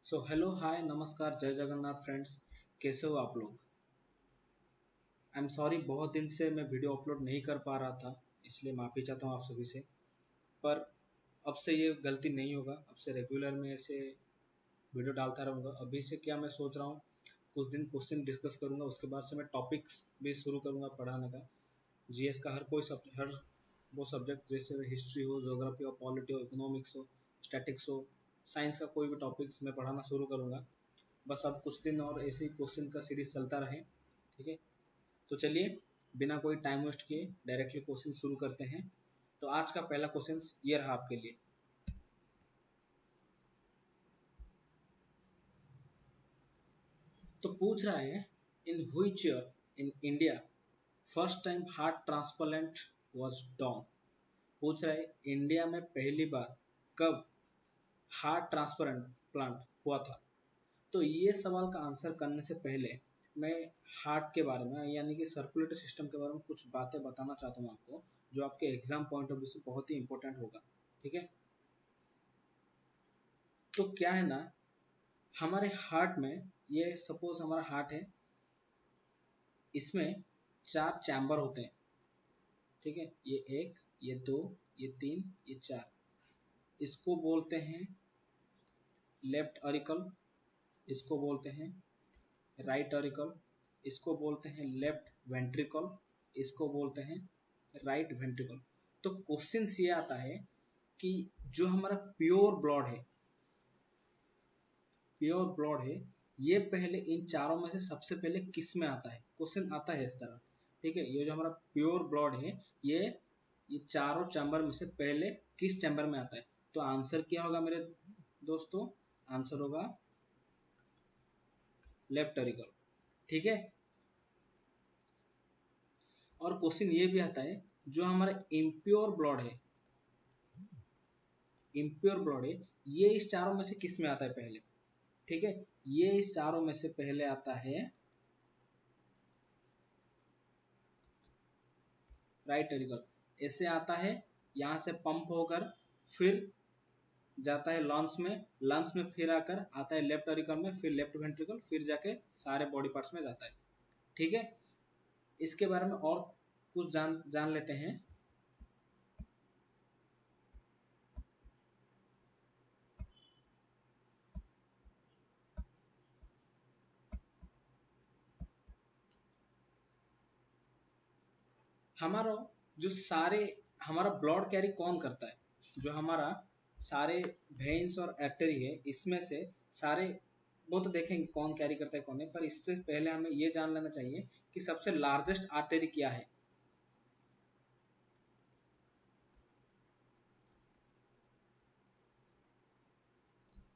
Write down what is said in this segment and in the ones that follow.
So hello hi नमस्कार जय Jagannath friends. कैसे हो आप लोग? आई एम सॉरी, बहुत दिन से मैं वीडियो अपलोड नहीं कर पा रहा था, इसलिए माफ़ी चाहता हूँ आप सभी से। पर अब से ये गलती नहीं होगा, अब से रेगुलर में ऐसे वीडियो डालता रहूँगा। अभी से क्या मैं सोच रहा हूँ, कुछ दिन क्वेश्चन डिस्कस करूँगा, उसके बाद से मैं टॉपिक्स भी शुरू करूँगा पढ़ाने का। जीएस का हर वो सब्जेक्ट, जैसे हिस्ट्री हो, ज्योग्राफी हो, पॉलिटी हो, इकोनॉमिक्स हो, स्टैटिक्स हो, साइंस का कोई भी टॉपिक्स मैं पढ़ाना शुरू करूँगा। बस अब कुछ दिन और ऐसे ही क्वेश्चन का सीरीज चलता रहे। ठीक है, तो चलिए बिना कोई टाइम वेस्ट किए डायरेक्टली क्वेश्चन शुरू करते हैं। तो आज का पहला क्वेश्चन ये रहा आपके लिए। तो पूछ रहा है, in which year in India first time heart transplant was done. पूछ रहा है इंडिया में पहली बार कब हार्ट ट्रांसप्लांट प्लांट हुआ था। तो ये सवाल का आंसर करने से पहले मैं हार्ट के बारे में यानी कि सर्कुलेटरी सिस्टम के बारे में कुछ बातें बताना चाहता हूँ आपको, जो आपके एग्जाम पॉइंट ऑफ व्यू से बहुत ही इंपॉर्टेंट होगा। ठीक है, तो क्या है ना, हमारे हार्ट में, ये सपोज हमारा हार्ट है, इसमें चार चैम्बर होते हैं। ठीक है, ये एक, ये दो, ये तीन, ये चार। इसको बोलते हैं लेफ्ट ऑरिकल, इसको बोलते हैं राइट ऑरिकल, इसको बोलते हैं लेफ्ट वेंट्रिकल, इसको बोलते हैं राइट वेंट्रिकल। तो क्वेश्चन ये आता है कि जो हमारा प्योर ब्लड है, ये पहले इन चारों में से सबसे पहले किस में आता है। क्वेश्चन आता है इस तरह। ठीक है, ये जो हमारा प्योर ब्लड है, ये चारों चैम्बर में से पहले किस चैम्बर में आता है। तो आंसर क्या होगा मेरे दोस्तों? आंसर होगा लेफ्ट ऑरिकल। ठीक है, और क्वेश्चन ये भी आता है, जो हमारा इम्प्योर ब्लड है, ये इस चारों में से किस में आता है पहले। ठीक है, ये इस चारों में से पहले आता है राइट ऑरिकल। ऐसे आता है, यहाँ से पंप होकर फिर जाता है लंग्स में, लंग्स में फिर आकर आता है लेफ्ट ऑरिकल में, फिर लेफ्ट वेंट्रिकल, फिर जाके सारे बॉडी पार्ट्स में जाता है। ठीक है, इसके बारे में और कुछ जान जान लेते हैं। हमारा जो सारे हमारा ब्लड कैरी कौन करता है, जो हमारा सारे वेन्स और आर्टरी है, इसमें से सारे, वो तो देखेंगे कौन कैरी करता है कौन नहीं, पर इससे पहले हमें ये जान लेना चाहिए कि सबसे लार्जेस्ट आर्टरी क्या है।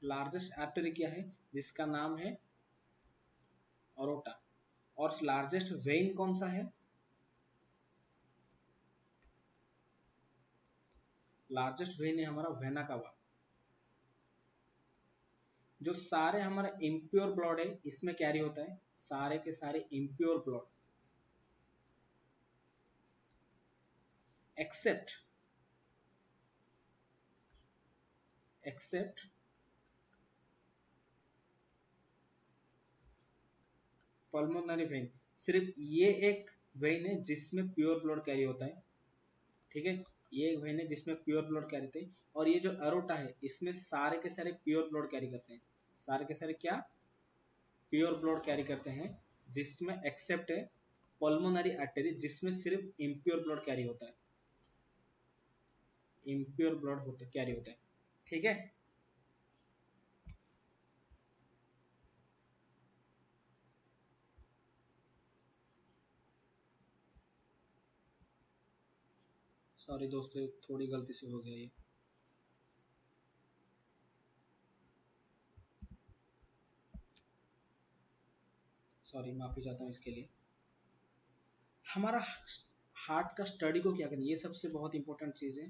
लार्जेस्ट आर्टरी क्या है, जिसका नाम है अरोटा। और लार्जेस्ट वेन कौन सा है? लार्जेस्ट वेन है हमारा वेना कावा। जो सारे हमारा इम्प्योर ब्लड है, इसमें कैरी होता है, सारे के सारे impure blood except except pulmonary vein. सिर्फ ये एक वेन है जिसमें प्योर ब्लड कैरी होता है। ठीक है, ये एक वेन है जिसमें प्योर ब्लड कैरी होते हैं, और ये जो अरोटा है, इसमें सारे के सारे प्योर ब्लड कैरी करते हैं। सारे के सारे क्या? प्योर ब्लड कैरी करते हैं, जिसमें एक्सेप्ट है पल्मोनरी आर्टरी, जिसमें सिर्फ इम्प्योर ब्लड कैरी होता है, इम्प्योर ब्लड होता कैरी होता है। ठीक है, सॉरी दोस्तों, थोड़ी गलती से हो गया ये। सॉरी, माफी चाहता हूँ इसके लिए। हमारा हार्ट का स्टडी को क्या करना, ये सबसे बहुत इंपॉर्टेंट चीज है।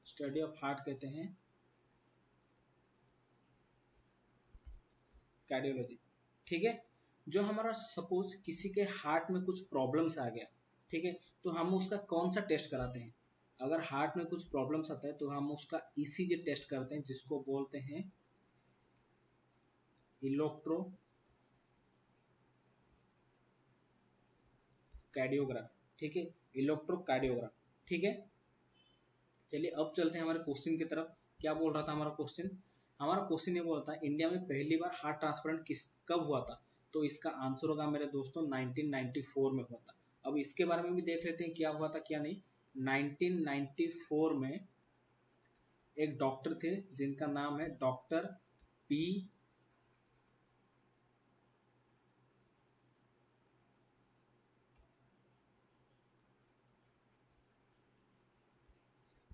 स्टडी ऑफ हार्ट कहते हैं कार्डियोलॉजी। ठीक है, जो हमारा सपोज किसी के हार्ट में कुछ प्रॉब्लम्स आ गया, ठीक है, तो हम उसका कौन सा टेस्ट कराते हैं? अगर हार्ट में कुछ प्रॉब्लम्स आता है तो हम उसका ईसीजी टेस्ट करते हैं, जिसको बोलते हैं इलेक्ट्रोकार्डियोग्राफ। ठीक है, इलेक्ट्रोकार्डियोग्राफ। ठीक है, चलिए अब चलते हैं हमारे क्वेश्चन की तरफ। क्या बोल रहा था हमारा क्वेश्चन? हमारा क्वेश्चन ये बोल रहा था इंडिया में पहली बार हार्ट ट्रांसप्लांट कब हुआ था? तो इसका आंसर होगा मेरे दोस्तों 1994 में हुआ था। अब इसके बारे में भी देख लेते हैं क्या हुआ था क्या नहीं। 1994 में एक डॉक्टर थे जिनका नाम है डॉक्टर पी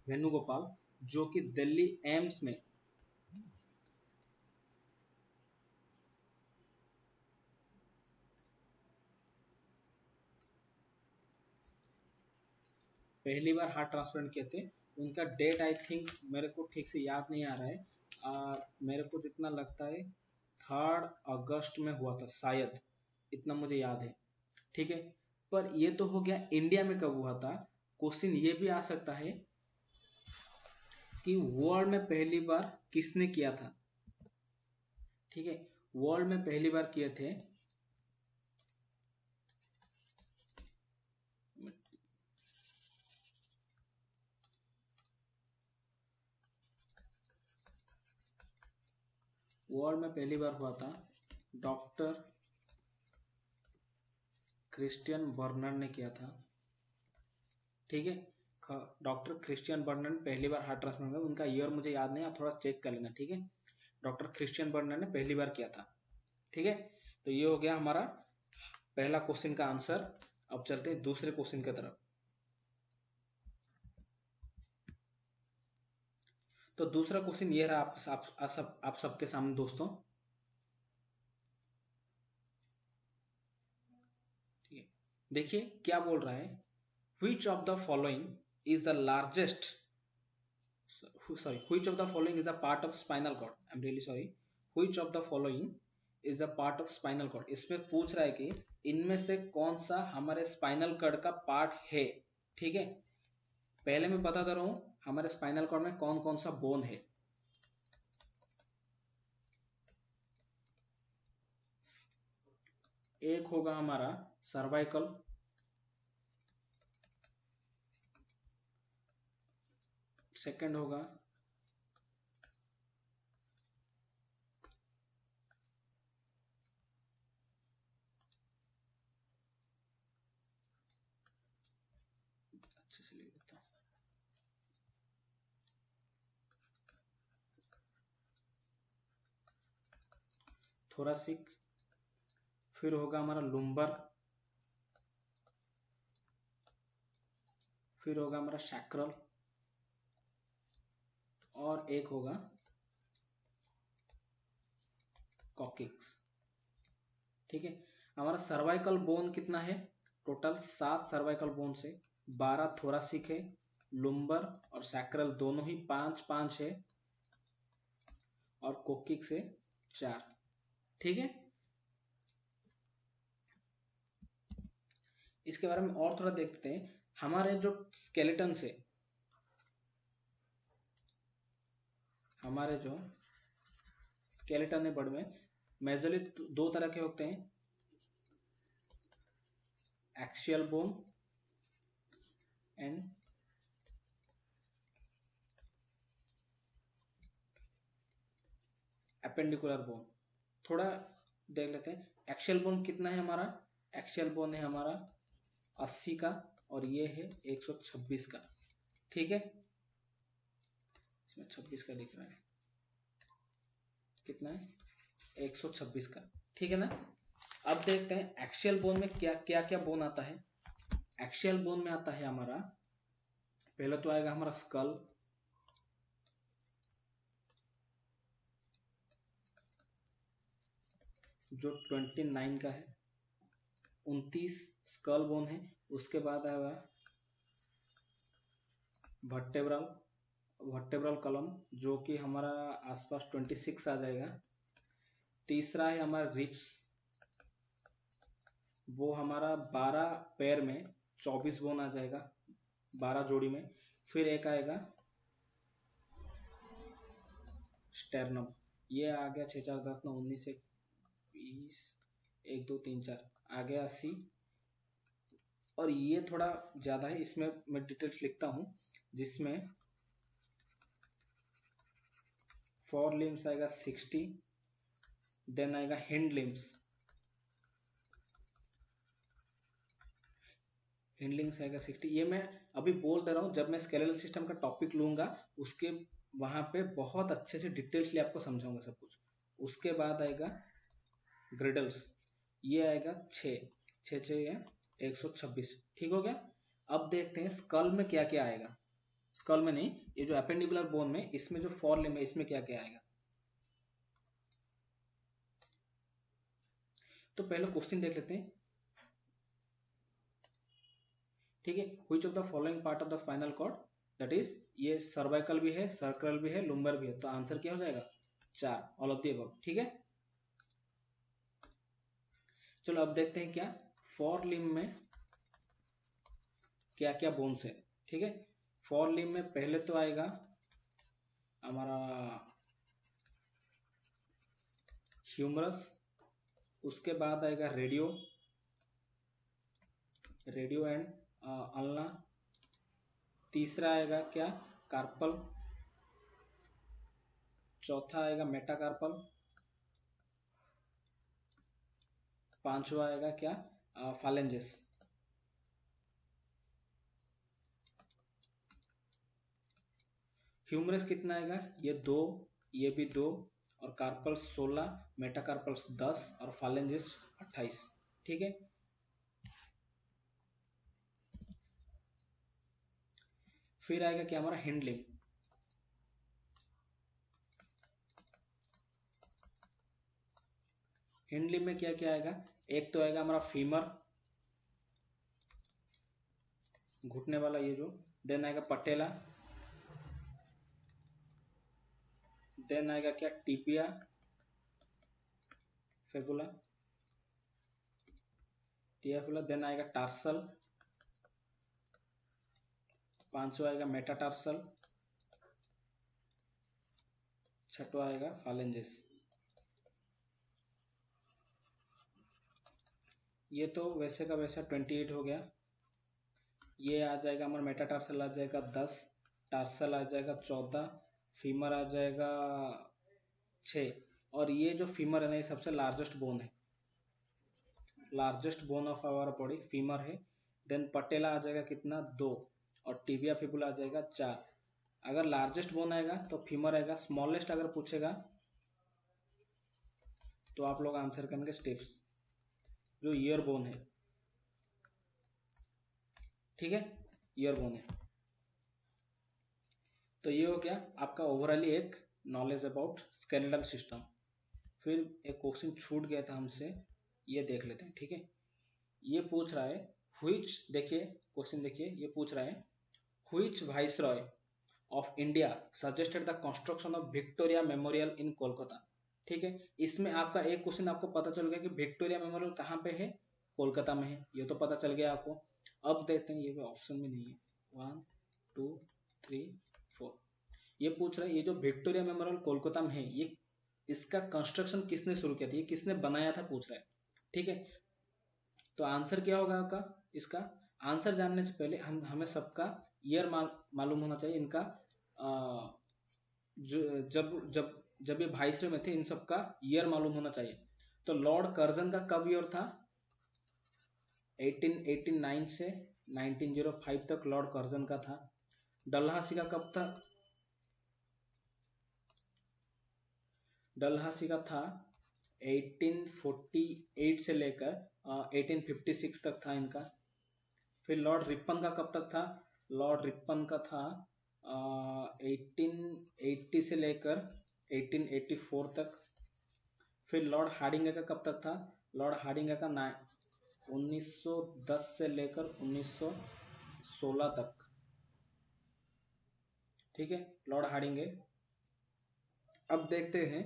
वेणुगोपाल, जो कि दिल्ली एम्स में पहली बार हार्ट ट्रांसप्लांट किए थे। उनका डेट आई थिंक मेरे को ठीक से याद नहीं आ रहा है। मेरे को जितना लगता है 3 अगस्त में हुआ था शायद, इतना मुझे याद है। ठीक है, पर ये तो हो गया इंडिया में कब हुआ था। क्वेश्चन ये भी आ सकता है कि वर्ल्ड में पहली बार किसने किया था। ठीक है, वर्ल्ड में पहली बार किए थे वर्ल्ड में पहली बार हुआ था डॉक्टर क्रिस्टियन बर्नर ने किया था। ठीक है, डॉक्टर क्रिस्टियन बर्नर ने पहली बार हार्ट ट्रांसप्लांट किया। उनका ईयर मुझे याद नहीं, आप थोड़ा चेक कर लेना। ठीक है, डॉक्टर क्रिस्टियन बर्नर ने पहली बार किया था। ठीक है, तो ये हो गया हमारा पहला क्वेश्चन का आंसर। अब चलते हैं दूसरे क्वेश्चन की तरफ। तो दूसरा क्वेश्चन ये रहा आप सबके सामने दोस्तों। ठीक है, देखिए क्या बोल रहा है। which of the following is the largest which of the following is a part of spinal cord? I'm really sorry, which of the following is a part of spinal cord? इसमें पूछ रहा है कि इनमें से कौन सा हमारे स्पाइनल कॉर्ड का पार्ट है। ठीक है, पहले मैं बता दे रहा हूं हमारे स्पाइनल कॉर्ड में कौन कौन सा बोन है। एक होगा हमारा सर्वाइकल, सेकंड होगा अच्छे से लिख देता हूं, थोरासिक, फिर होगा हमारा लुम्बर, फिर होगा हमारा सैक्रल, और एक होगा कॉकिक्स। ठीक है, हमारा सर्वाइकल बोन कितना है? टोटल 7 सर्वाइकल बोन से 12 थोरासिक है, लुम्बर और सैक्रल दोनों ही 5-5 है, और कोकिक से 4। ठीक है, इसके बारे में और थोड़ा देखते हैं। हमारे जो स्केलेटन से हमारे जो स्केलेटन है बॉडी में मेजरली 2 तरह के होते हैं, axial bone and appendicular bone. थोड़ा देख लेते हैं एक्सियल बोन कितना है हमारा। एक्सियल बोन है हमारा 80 का, और ये है 126 का। ठीक है, इसमें 26 का दिख रहा है, कितना है 126 का। ठीक है ना। अब देखते हैं एक्सियल बोन में क्या क्या क्या बोन आता है। एक्सियल बोन में आता है हमारा, पहले तो आएगा हमारा स्कल, जो 29 का है, 29 स्कल बोन है। उसके बाद आएगा वर्टेब्रल वर्टेब्रल कॉलम, जो कि हमारा आसपास 26 आ जाएगा। तीसरा है हमारा रिब्स, वो हमारा 12 पैर में 24 बोन आ जाएगा, 12 जोड़ी में। फिर एक आएगा स्टेरनम, ये आ गया 6 4 10 9 19 20 1 2 3 4 आ गया 80। और ये थोड़ा ज़्यादा है, इसमें मैं डिटेल्स लिखता हूँ, जिसमें फोर लिम्स आएगा 60, देन आएगा हिंड लिम्स, हिंड लिम्स आएगा 60। ये मैं अभी बोल दे रहा हूँ, जब मैं स्केलेटल सिस्टम का टॉपिक लूंगा उसके वहां पे बहुत अच्छे से डिटेल्सली आपको समझाऊंगा सब कुछ। उसके बाद आएगा ग्रिडल्स, ये आएगा 6 6 6 या 126, ठीक हो गया। अब देखते हैं स्कल में क्या क्या आएगा, स्कल में नहीं, ये जो अपेंडिकुलर बोन में, इसमें जो फोर लिम्ब है इसमें क्या क्या आएगा। तो पहले क्वेश्चन देख लेते हैं, ठीक है। Which of the following part of the spinal cord, that is ये सर्वाइकल भी है, सर्कल भी है, लुम्बर भी है, तो आंसर क्या हो जाएगा 4, ऑल ऑफ द अबव, ठीक है। चलो अब देखते हैं क्या फोर लिम्ब में क्या क्या बोन्स है, ठीक है। फोर लिम्ब में पहले तो आएगा हमारा ह्यूमरस, उसके बाद आएगा रेडियो, रेडियो एंड अल्ना, तीसरा आएगा क्या कार्पल, चौथा आएगा मेटाकार्पल, पांचवा आएगा क्या फालेंजेस। ह्यूमरस कितना आएगा, ये 2, ये भी 2, और कार्पल 16, मेटाकार्पल्स 10 और फालेंजेस 28, ठीक है। फिर आएगा क्या हमारा हिंड लिम्ब, हिंड लिम्ब में क्या क्या आएगा, एक तो आएगा हमारा फीमर, घुटने वाला ये जो, देन आएगा पटेला, देन आएगा क्या टिबिया फेबुला, टियाफुला, देन आएगा टार्सल, पांचवा आएगा मेटाटार्सल, छठवा आएगा फालेंजेस। ये तो वैसे का वैसा 28 हो गया। ये आ जाएगा हमारा मेटाटार्सल आ जाएगा 10, टार्सल आ जाएगा 14, फीमर आ जाएगा 6, और ये जो फीमर है ना ये सबसे लार्जेस्ट बोन है, largest bone of our body femur है। देन पटेला आ जाएगा कितना 2, और टिबिया फिबुला आ जाएगा 4। अगर लार्जेस्ट बोन आएगा तो फीमर आएगा, स्मॉलेस्ट अगर पूछेगा तो आप लोग आंसर करेंगे स्टेप्स, जो ईयर बोन है, ठीक है, ईयर बोन है। तो ये हो गया आपका ओवरऑली एक नॉलेज अबाउट स्केलेटल सिस्टम। फिर एक क्वेश्चन छूट गया था हमसे, ये देख लेते हैं, ठीक है। ये पूछ रहा है व्हिच, देखिए क्वेश्चन देखिए, ये पूछ रहा है which viceroy of India suggested the construction of Victoria Memorial in Kolkata, ठीक है। इसमें आपका एक क्वेश्चन आपको पता चल गया कि विक्टोरिया मेमोरियल कहाँ पे है, कोलकाता में है, ये तो पता चल गया आपको। अब देखते हैं, ये भी ऑप्शन में नहीं है, 1 2 3 4, ये पूछ रहा है ये जो विक्टोरिया मेमोरियल कोलकाता में है, ये इसका कंस्ट्रक्शन किसने शुरू किया था, ये किसने बनाया था पूछ रहा है, ठीक है। तो आंसर क्या होगा आपका, इसका आंसर जानने से पहले हमें सबका ईयर मालूम होना चाहिए इनका। जब जब जब ये वाइसरॉय में थे इन सबका ईयर मालूम होना चाहिए। तो लॉर्ड कर्जन का कब ईयर था, 1889 से 1905 तक लॉर्ड कर्जन का था। डलहौसी का कब था, डलहौसी का था 1848 से लेकर 1856 तक था इनका। फिर लॉर्ड रिपन का कब तक था, लॉर्ड रिपन का था 1880 से लेकर 1884 तक। फिर लॉर्ड हार्डिंगे का कब तक था, लॉर्ड हार्डिंगे का 1910 से लेकर 1916 तक, ठीक है, लॉर्ड हार्डिंगे। अब देखते हैं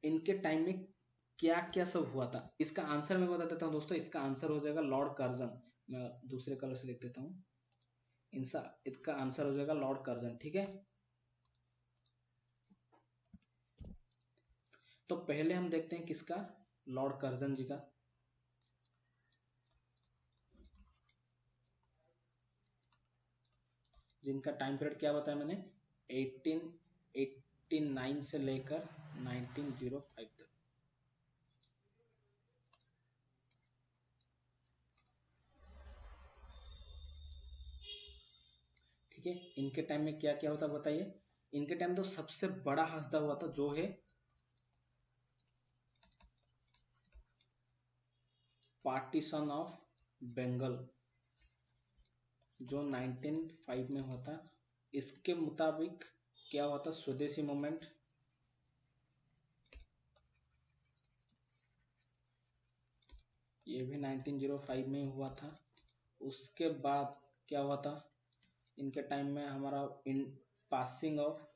इनके टाइम में क्या क्या सब हुआ था, इसका आंसर मैं बता देता हूँ दोस्तों, इसका आंसर हो जाएगा लॉर्ड कर्जन। मैं दूसरे कलर से लिख देता हूँ, इसका आंसर हो जाएगा लॉर्ड कर्जन। ठीक है, तो पहले हम देखते हैं किसका, लॉर्ड कर्जन जी का। जिनका टाइम पीरियड क्या बताया मैंने, 1889 से लेकर 1905 तक। ठीक है, इनके टाइम में क्या क्या होता बताइए। इनके टाइम तो सबसे बड़ा हादसा हुआ था जो है पार्टीशन ऑफ बंगाल, जो 1905 में हुआ था। इसके मुताबिक क्या हुआ था, स्वदेशी मूवमेंट, ये भी 1905 में हुआ था। उसके बाद क्या हुआ था इनके टाइम में, हमारा इन passing of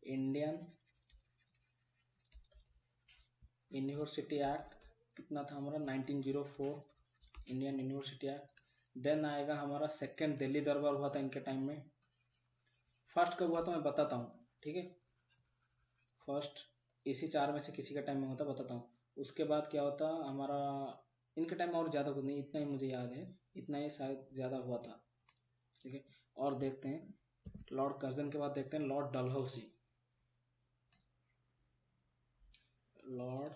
Indian university act, कितना था हमारा 1904, इंडियन यूनिवर्सिटी एक्ट। देन आएगा हमारा सेकेंड दिल्ली दरबार हुआ था इनके टाइम में। फर्स्ट कब हुआ था मैं बताता हूँ, ठीक है। फर्स्ट इसी चार में से किसी का टाइम में होता बताता हूँ। उसके बाद क्या होता हमारा, इनके टाइम में और ज़्यादा कुछ नहीं, इतना ही मुझे याद है, इतना ही शायद ज़्यादा हुआ था। ठीक है, और देखते हैं लॉर्ड कर्जन के बाद देखते हैं लॉर्ड डलहौसी। लॉर्ड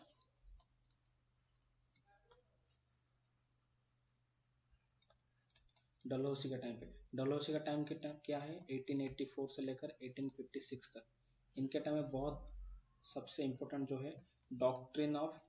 डलहौसी का टाइम पे, डलहौसी का टाइम के टाइम क्या है 1884 से लेकर 1856 तक। इनके टाइम में बहुत सबसे इम्पोर्टेंट जो है डॉक्ट्रिन ऑफ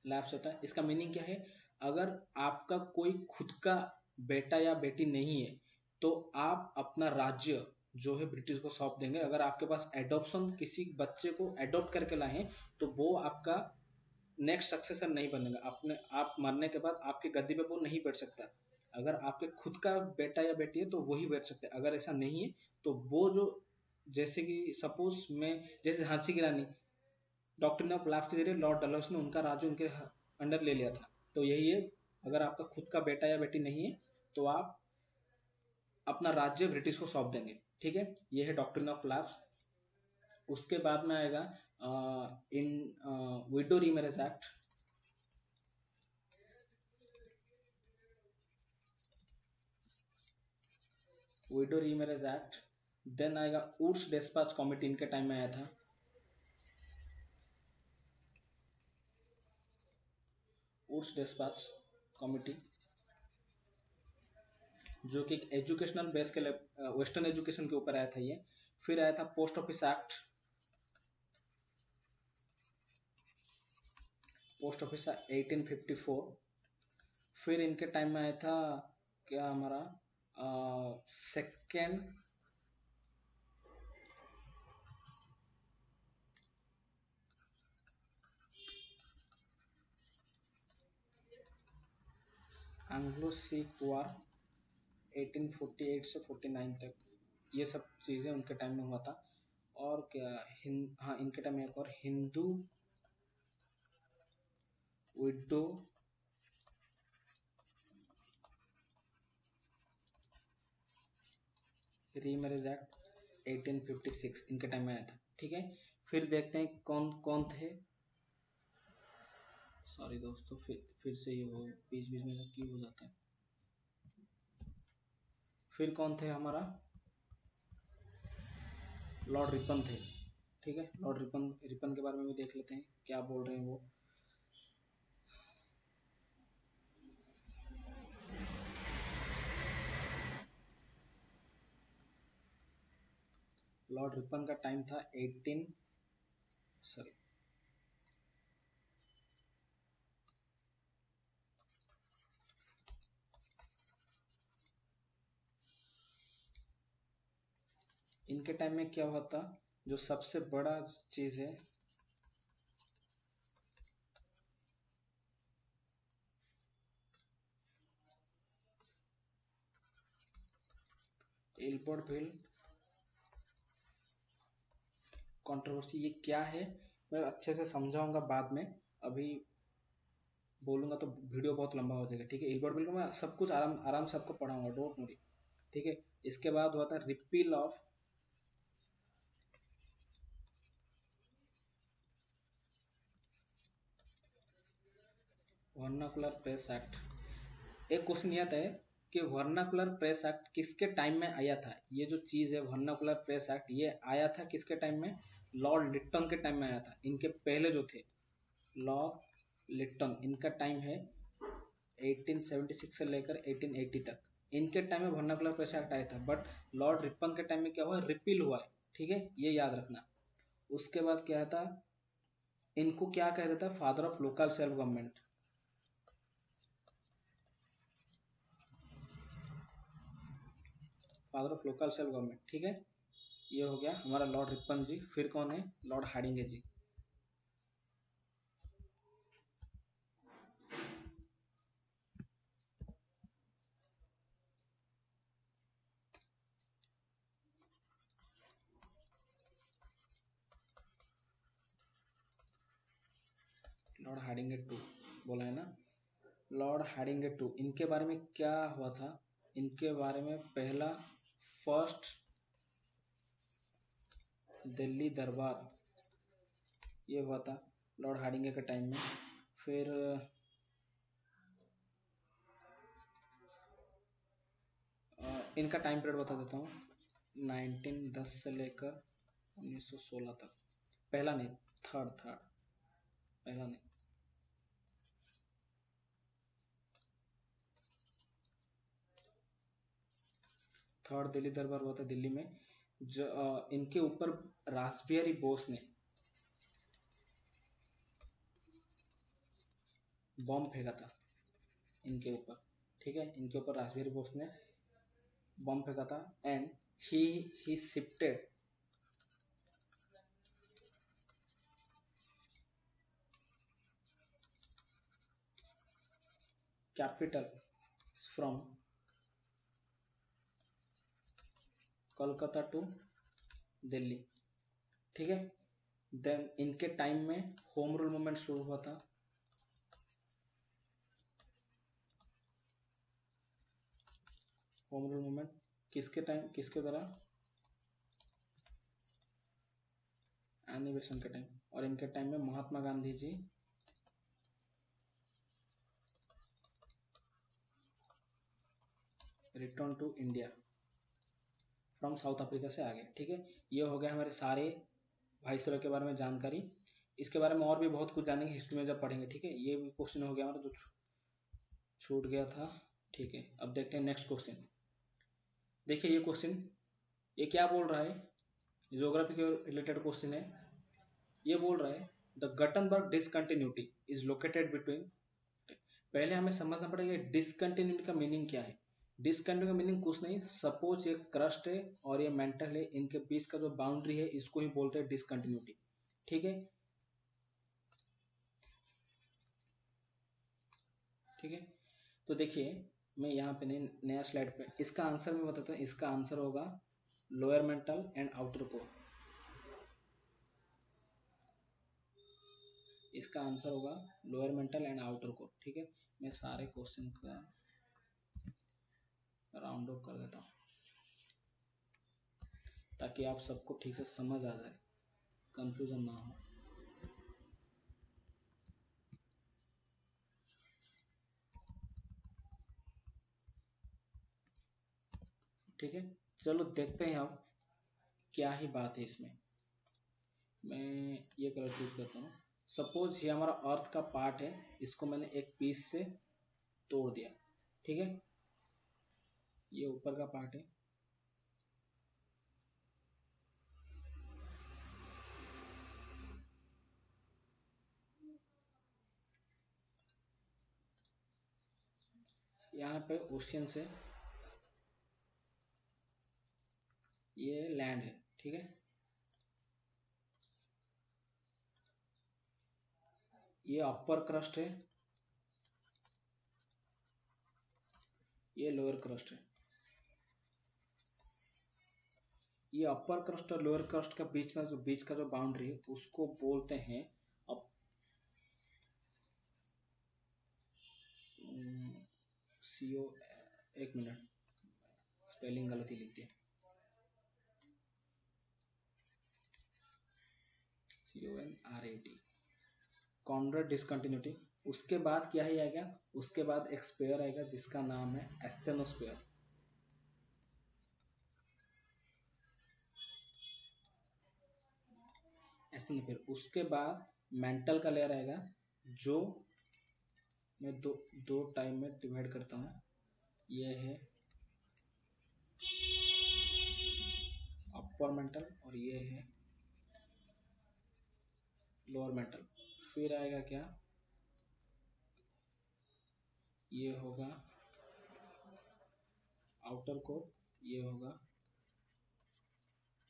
लैप्स होता है। इसका मीनिंग क्या है, अगर आपका कोई खुद का बेटा या बेटी नहीं है तो आप अपना राज्य जो है ब्रिटिश को सौंप देंगे। अगर आपके पास एडॉप्शन, किसी बच्चे को एडॉप्ट करके लाए हैं तो वो आपका नेक्स्ट सक्सेसर नहीं बनेगा। आपने आप मरने के बाद आपकी गद्दी पे वो नहीं बैठ सकता। अगर आपके खुद का बेटा या बेटी है तो वही बैठ सकते हैं। अगर ऐसा नहीं है तो वो जो, जैसे कि सपोज मैं, जैसे झांसी की रानी, डॉक्ट्रिन ऑफ लैप्स के जरिए लॉर्ड डलहौसी ने उनका राज्य उनके अंडर ले लिया था। तो यही है, अगर आपका खुद का बेटा या बेटी नहीं है तो आप अपना राज्य ब्रिटिश को सौंप देंगे। ठीक है, ये है डॉक्ट्रिन ऑफ लैप्स। उसके बाद में आएगा इन widow remarriage act. Widow remarriage act. Then आएगा वुड्स डिस्पैच कमिटी, इनके टाइम में आया था। वुड्स डिस्पैच कमिटी जो कि एक एजुकेशनल बेस के लिए वेस्टर्न एजुकेशन के ऊपर आया था ये। फिर आया था post office act, post office 1854। फिर इनके टाइम में आया था क्या हमारा सेकेंड एंग्लो सिख वॉर 1848 से 49 तक। ये सब चीज़ें उनके टाइम में हुआ था। और क्या हाँ, इनके टाइम में एक और हिंदू विडो रीमैरेज एक्ट 1856 इनके टाइम में आया था। ठीक है, फिर देखते हैं कौन कौन थे। सॉरी दोस्तों, फिर से ये वो बीच बीच में क्यों हो जाता है। फिर कौन थे हमारा, लॉर्ड रिपन थे। ठीक है, लॉर्ड रिपन, रिपन के बारे में भी देख लेते हैं क्या बोल रहे हैं वो। लॉर्ड रिपन का टाइम था 18 सॉरी इनके टाइम में क्या हुआ था, जो सबसे बड़ा चीज है, एल्बर्टविल कंट्रोवर्सी। ये क्या है मैं अच्छे से समझाऊंगा बाद में। अभी बोलूँगा तो वीडियो बहुत लंबा हो जाएगा, ठीक है। हिल्बर्ट बिल्कुल मैं सब कुछ आराम आराम से आपको पढ़ाऊंगा, डोंट वरी, ठीक है। इसके बाद हुआ था repeal of vernacular press act. एक क्वेश्चन यह था कि वर्नाकुलर प्रेस एक्ट किसके टाइम में आया था। ये जो चीज़ है वर्नाकुलर प्रेस एक्ट, ये आया था किसके टाइम में? लॉर्ड लिट्टन के टाइम में आया था। इनके पहले जो थे लॉर्ड लिट्टन, इनका टाइम है 1876 से लेकर 1880 तक। इनके टाइम में वर्नाकुलर प्रेस एक्ट आया था, बट लॉर्ड रिपन के टाइम में क्या हुआ? रिपील हुआ है, ठीक है, ये याद रखना। उसके बाद क्या था, इनको क्या कहता था? Father of local self government. Father of local self government, ठीक है। ये हो गया हमारा लॉर्ड रिपन जी। फिर कौन है? Lord Hardinge ji. Lord Hardinge two बोला है ना, लॉर्ड हार्डिंगे टू। इनके बारे में क्या हुआ था? इनके बारे में पहला फर्स्ट दिल्ली दरबार ये हुआ था लॉर्ड हार्डिंगे के टाइम में। फिर इनका टाइम पीरियड बता देता हूँ, 1910 से लेकर 1916 तक। पहला नहीं, थर्ड थर्ड, पहला नहीं। थर्ड दिल्ली दरबार हुआ था दिल्ली में। जो इनके ऊपर रासबिहारी बोस ने बॉम्ब फेंका था इनके ऊपर, ठीक है। इनके ऊपर रासबिहारी बोस ने बॉम्ब फेंका था, and he shifted capital from Kolkata to Delhi, ठीक है। देन इनके टाइम में होम रूल मूवमेंट शुरू हुआ था। होम रूल मूवमेंट किसके टाइम, किसके द्वारा? एनी बेसेंट के टाइम। और इनके टाइम में Mahatma Gandhi ji return to India from South Africa से आ गए, ठीक है। ये हो गया हमारे सारे वाइसरॉय के बारे में जानकारी। इसके बारे में और भी बहुत कुछ जानेंगे हिस्ट्री में जब पढ़ेंगे, ठीक है। ये भी क्वेश्चन हो गया हमारा जो छूट गया था, ठीक है। अब देखते हैं नेक्स्ट क्वेश्चन। देखिए ये क्वेश्चन, ये क्या बोल रहा है? ज्योग्राफी के रिलेटेड क्वेश्चन है। ये बोल रहा है the Gutenberg discontinuity is located between. पहले हमें समझना पड़ेगा डिसकंटिन्यूटी का मीनिंग क्या है। डिसकंटिन्यूटी का मीनिंग कुछ नहीं, सपोज ये क्रस्ट है और ये मेंटल है, इनके बीच का जो बाउंड्री है इसको ही बोलते हैं डिसकंटिन्यूटी, ठीक है। ठीक है, तो देखिए मैं यहाँ पे नया स्लाइड पे इसका आंसर मैं बताता हूँ। इसका आंसर होगा lower mental and outer core. इसका आंसर होगा lower mental and outer core, ठीक है। मैं सारे क्वेश्चन का राउंड ऑफ कर देता हूँ ताकि आप सबको ठीक से समझ आ जाए, कंफ्यूजन ना हो। ठीक है, चलो देखते हैं अब क्या ही बात है इसमें। मैं ये कलर चूज करता हूँ। सपोज ये हमारा अर्थ का पार्ट है, इसको मैंने एक पीस से तोड़ दिया, ठीक है। ये ऊपर का पार्ट है, यहाँ पे ओशियन से ये लैंड है, ठीक है। ये अपर क्रस्ट है, ये लोअर क्रस्ट है। ये अपर क्रस्ट और लोअर क्रस्ट का बीच का जो बाउंड्री है उसको बोलते हैं CO, एक मिनट, स्पेलिंग गलती लिख दिया, CONRAD, कॉन्ड्रेड डिसकंटिन्यूटी। उसके बाद क्या ही आएगा, उसके बाद एक स्पेयर आएगा जिसका नाम है एस्थेनोस्पेयर। एस्थेनोस्पेयर, उसके बाद मेंटल का लेयर आएगा जो मैं दो टाइम में डिवाइड करता हूँ। ये है अपर मेंटल और ये है लोअर मेंटल। फिर आएगा क्या, ये होगा आउटर कोर, ये होगा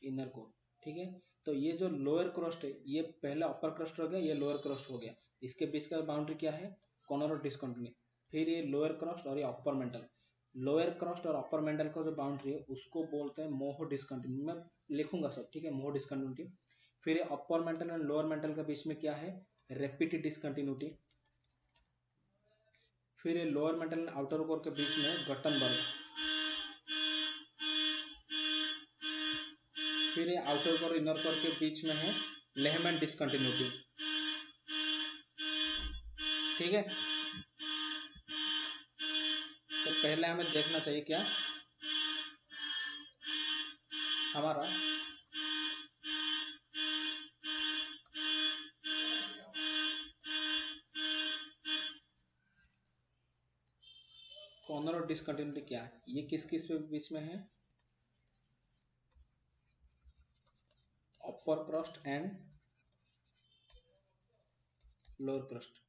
इनर कोर। ठीक है, तो ये जो लोअर क्रस्ट है ये पहले अपर क्रस्ट हो गया, ये लोअर क्रस्ट हो गया। इसके बीच का बाउंड्री क्या है, कॉर्नर ऑफ डिस्कंटिन्यूटी। फिर ये लोअर क्रस्ट और ये अपर मेंटल। लोअर क्रस्ट और अपर मेंटल का जो बाउंड्री है उसको बोलते हैं मोहो डिस्कंटिन्यूटी। मैं लिखूंगा सब, ठीक है, मोहो डिस्कंटिन्यूटी। फिर upper mantle and lower mental के बीच में क्या है, रेपिटेड डिस्कंटिन्यूटी। फिर ये lower mental and outer core के बीच में गटनबर्ग। फिर ये आउटर कोर इनर कोर के बीच में है लेहमैन डिस्कंटिन्यूटी। ठीक है, तो पहले हमें देखना चाहिए क्या, हमारा कॉर्नर ऑफ डिस्कंटिन्यूटी क्या है, ये किस किस के बीच में है, अपर क्रस्ट एंड लोअर क्रस्ट।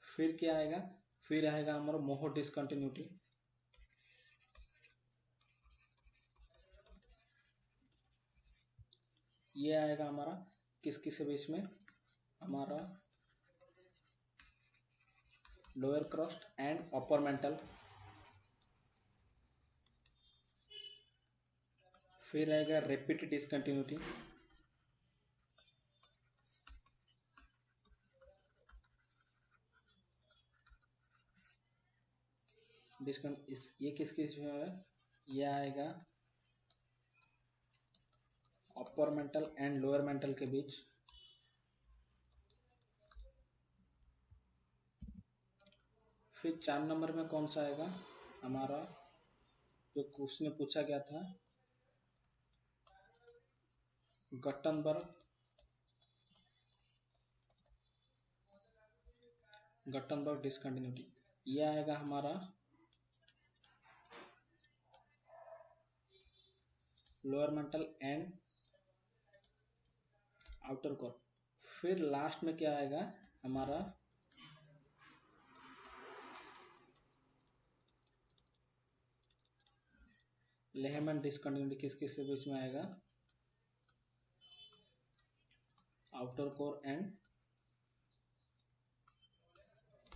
फिर क्या आएगा, फिर आएगा हमारा मोहो डिस्कंटिन्यूटी। ये आएगा हमारा किस किस के बीच में, हमारा lower crust and upper mantle. फिर आएगा रेपिटेड डिस्कंटिन्यूटी। ये किस किस में है, ये आएगा upper mantle and lower mental के बीच। फिर 4 नंबर में कौन सा आएगा, हमारा जो क्वेश्चन पूछा गया था, गटनबर्ग डिस्कंटिन्यूटी। ये आएगा हमारा lower mental and outer core. फिर लास्ट में क्या आएगा, हमारा लेहमैन डिस्कंटिन्यूटी। किस किस के बीच में आएगा, outer core and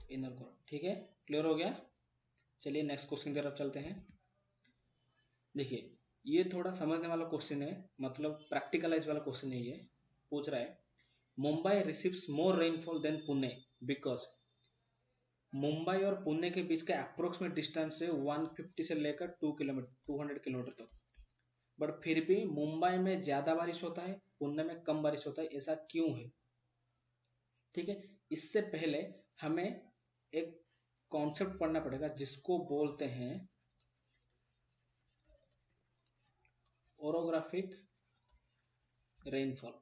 inner core. ठीक है, क्लियर हो गया। चलिए नेक्स्ट क्वेश्चन की तरफ चलते हैं। देखिए ये थोड़ा समझने वाला क्वेश्चन है, मतलब प्रैक्टिकलाइज वाला क्वेश्चन है। ये पूछ रहा है Mumbai receives more rainfall than Pune because Mumbai और पुणे के बीच का अप्रोक्सीमेट डिस्टेंस है 150 से लेकर 200 किलोमीटर तक, बट फिर भी मुंबई में ज्यादा बारिश होता है, पुणे में कम बारिश होता है, ऐसा क्यों है। ठीक है, इससे पहले हमें एक कॉन्सेप्ट पढ़ना पड़ेगा जिसको बोलते हैं ओरोग्राफिक रेनफॉल।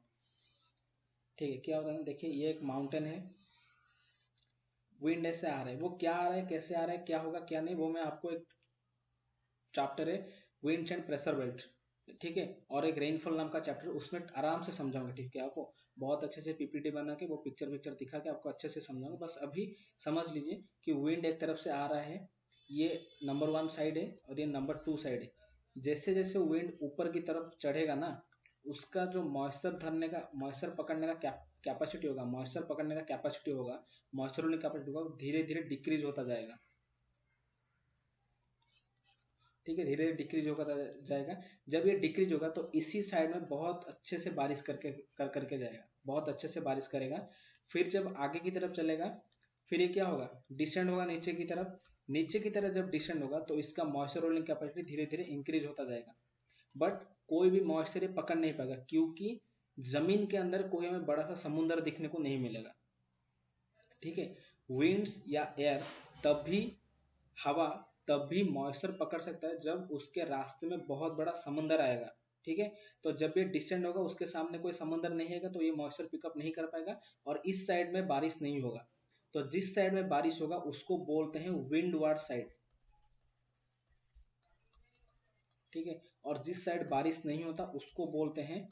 ठीक है, क्या होता है, देखिए ये एक माउंटेन है, विंड ऐसे आ रहा है, वो क्या आ रहा है, कैसे आ रहा है, क्या होगा क्या नहीं, वो मैं आपको एक चैप्टर है विंड्स एंड प्रेशर बेल्ट, ठीक है, और एक रेनफॉल नाम का चैप्टर, उसमें आराम से समझाऊंगा। ठीक है, आपको बहुत अच्छे से पीपीटी बना के वो पिक्चर दिखा के आपको अच्छे से समझाऊंगा। बस अभी समझ लीजिए कि विंड एक तरफ से आ रहा है, ये नंबर 1 साइड है और ये नंबर 2 साइड है। जैसे जैसे विंड ऊपर की तरफ चढ़ेगा ना, उसका जो मॉइस्चर पकड़ने का कैपेसिटी होगा, मॉइस्चर होने का कैपेसिटी होगा, धीरे धीरे डिक्रीज होता जाएगा। ठीक है, धीरे धीरे डिक्रीज होगा जाएगा। जब ये डिक्रीज होगा तो इसी साइड में बहुत अच्छे से बारिश करके जाएगा, बहुत अच्छे से बारिश करेगा। फिर जब आगे की तरफ चलेगा, फिर ये क्या होगा, डिसेंड होगा नीचे की तरफ, नीचे की तरह जब डिसेंड होगा तो इसका मॉइस्चर होल्डिंग कैपेसिटी धीरे धीरे इंक्रीज होता जाएगा, बट कोई भी मॉइस्चर पकड़ नहीं पाएगा क्योंकि जमीन के अंदर कोई हमें बड़ा सा समुद्र दिखने को नहीं मिलेगा। ठीक है, विंड्स या एयर तब भी, हवा तब भी मॉइस्चर पकड़ सकता है जब उसके रास्ते में बहुत बड़ा समुंदर आएगा। ठीक है, तो जब ये डिस्टेंट होगा उसके सामने कोई समुंदर नहीं आएगा तो ये मॉइस्चर पिकअप नहीं कर पाएगा और इस साइड में बारिश नहीं होगा। तो जिस साइड में बारिश होगा उसको बोलते हैं विंडवार्ड साइड। ठीक है, और जिस साइड बारिश नहीं होता उसको बोलते हैं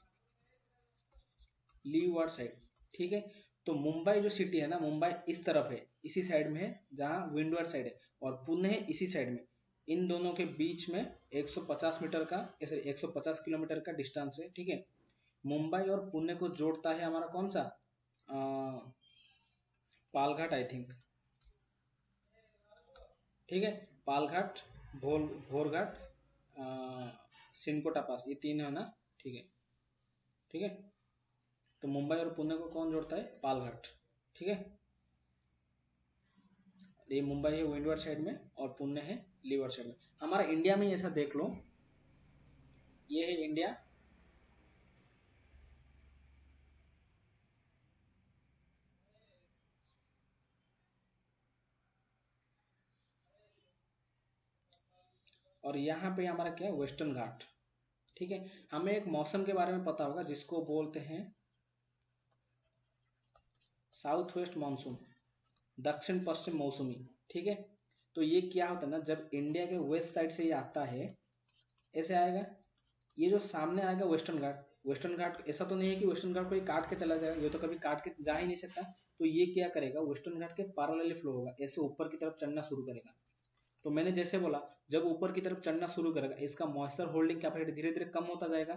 लीवार्ड साइड। ठीक है, तो मुंबई जो सिटी है ना, मुंबई इस तरफ है, इसी साइड में है जहाँ विंडवार्ड साइड है, और पुणे है इसी साइड में। इन दोनों के बीच में 150 मीटर का, ऐसे 150 किलोमीटर का डिस्टेंस है। ठीक है, मुंबई और पुणे को जोड़ता है हमारा कौन सा, पालघाट आई थिंक। ठीक है, पालघाट, भोरघाट, सिनकोटा पास, ये तीन है ना। ठीक है, ठीक है, तो मुंबई और पुणे को कौन जोड़ता है, पालघाट। ठीक है, ये मुंबई है विंडवर्ड साइड में और पुणे है लीवर्ड साइड में। हमारा इंडिया में ऐसा देख लो, ये है इंडिया, और यहाँ पे हमारा क्या है, वेस्टर्न घाट। ठीक है, हमें एक मौसम के बारे में पता होगा जिसको बोलते हैं साउथ वेस्ट मानसून, दक्षिण पश्चिम मौसमी। ठीक है, तो ये क्या होता है ना, जब इंडिया के वेस्ट साइड से ये आता है, ऐसे आएगा, ये जो सामने आएगा वेस्टर्न घाट, वेस्टर्न घाट ऐसा तो नहीं है कि वेस्टर्न घाट कोई काट के चला जाएगा, ये तो कभी काट के जा ही नहीं सकता। तो ये क्या करेगा, वेस्टर्न घाट के पैरेलली फ्लो होगा, ऐसे ऊपर की तरफ चढ़ना शुरू करेगा। तो मैंने जैसे बोला, जब ऊपर की तरफ चढ़ना शुरू करेगा इसका मॉइस्चर होल्डिंग कैपेसिटी धीरे धीरे कम होता जाएगा।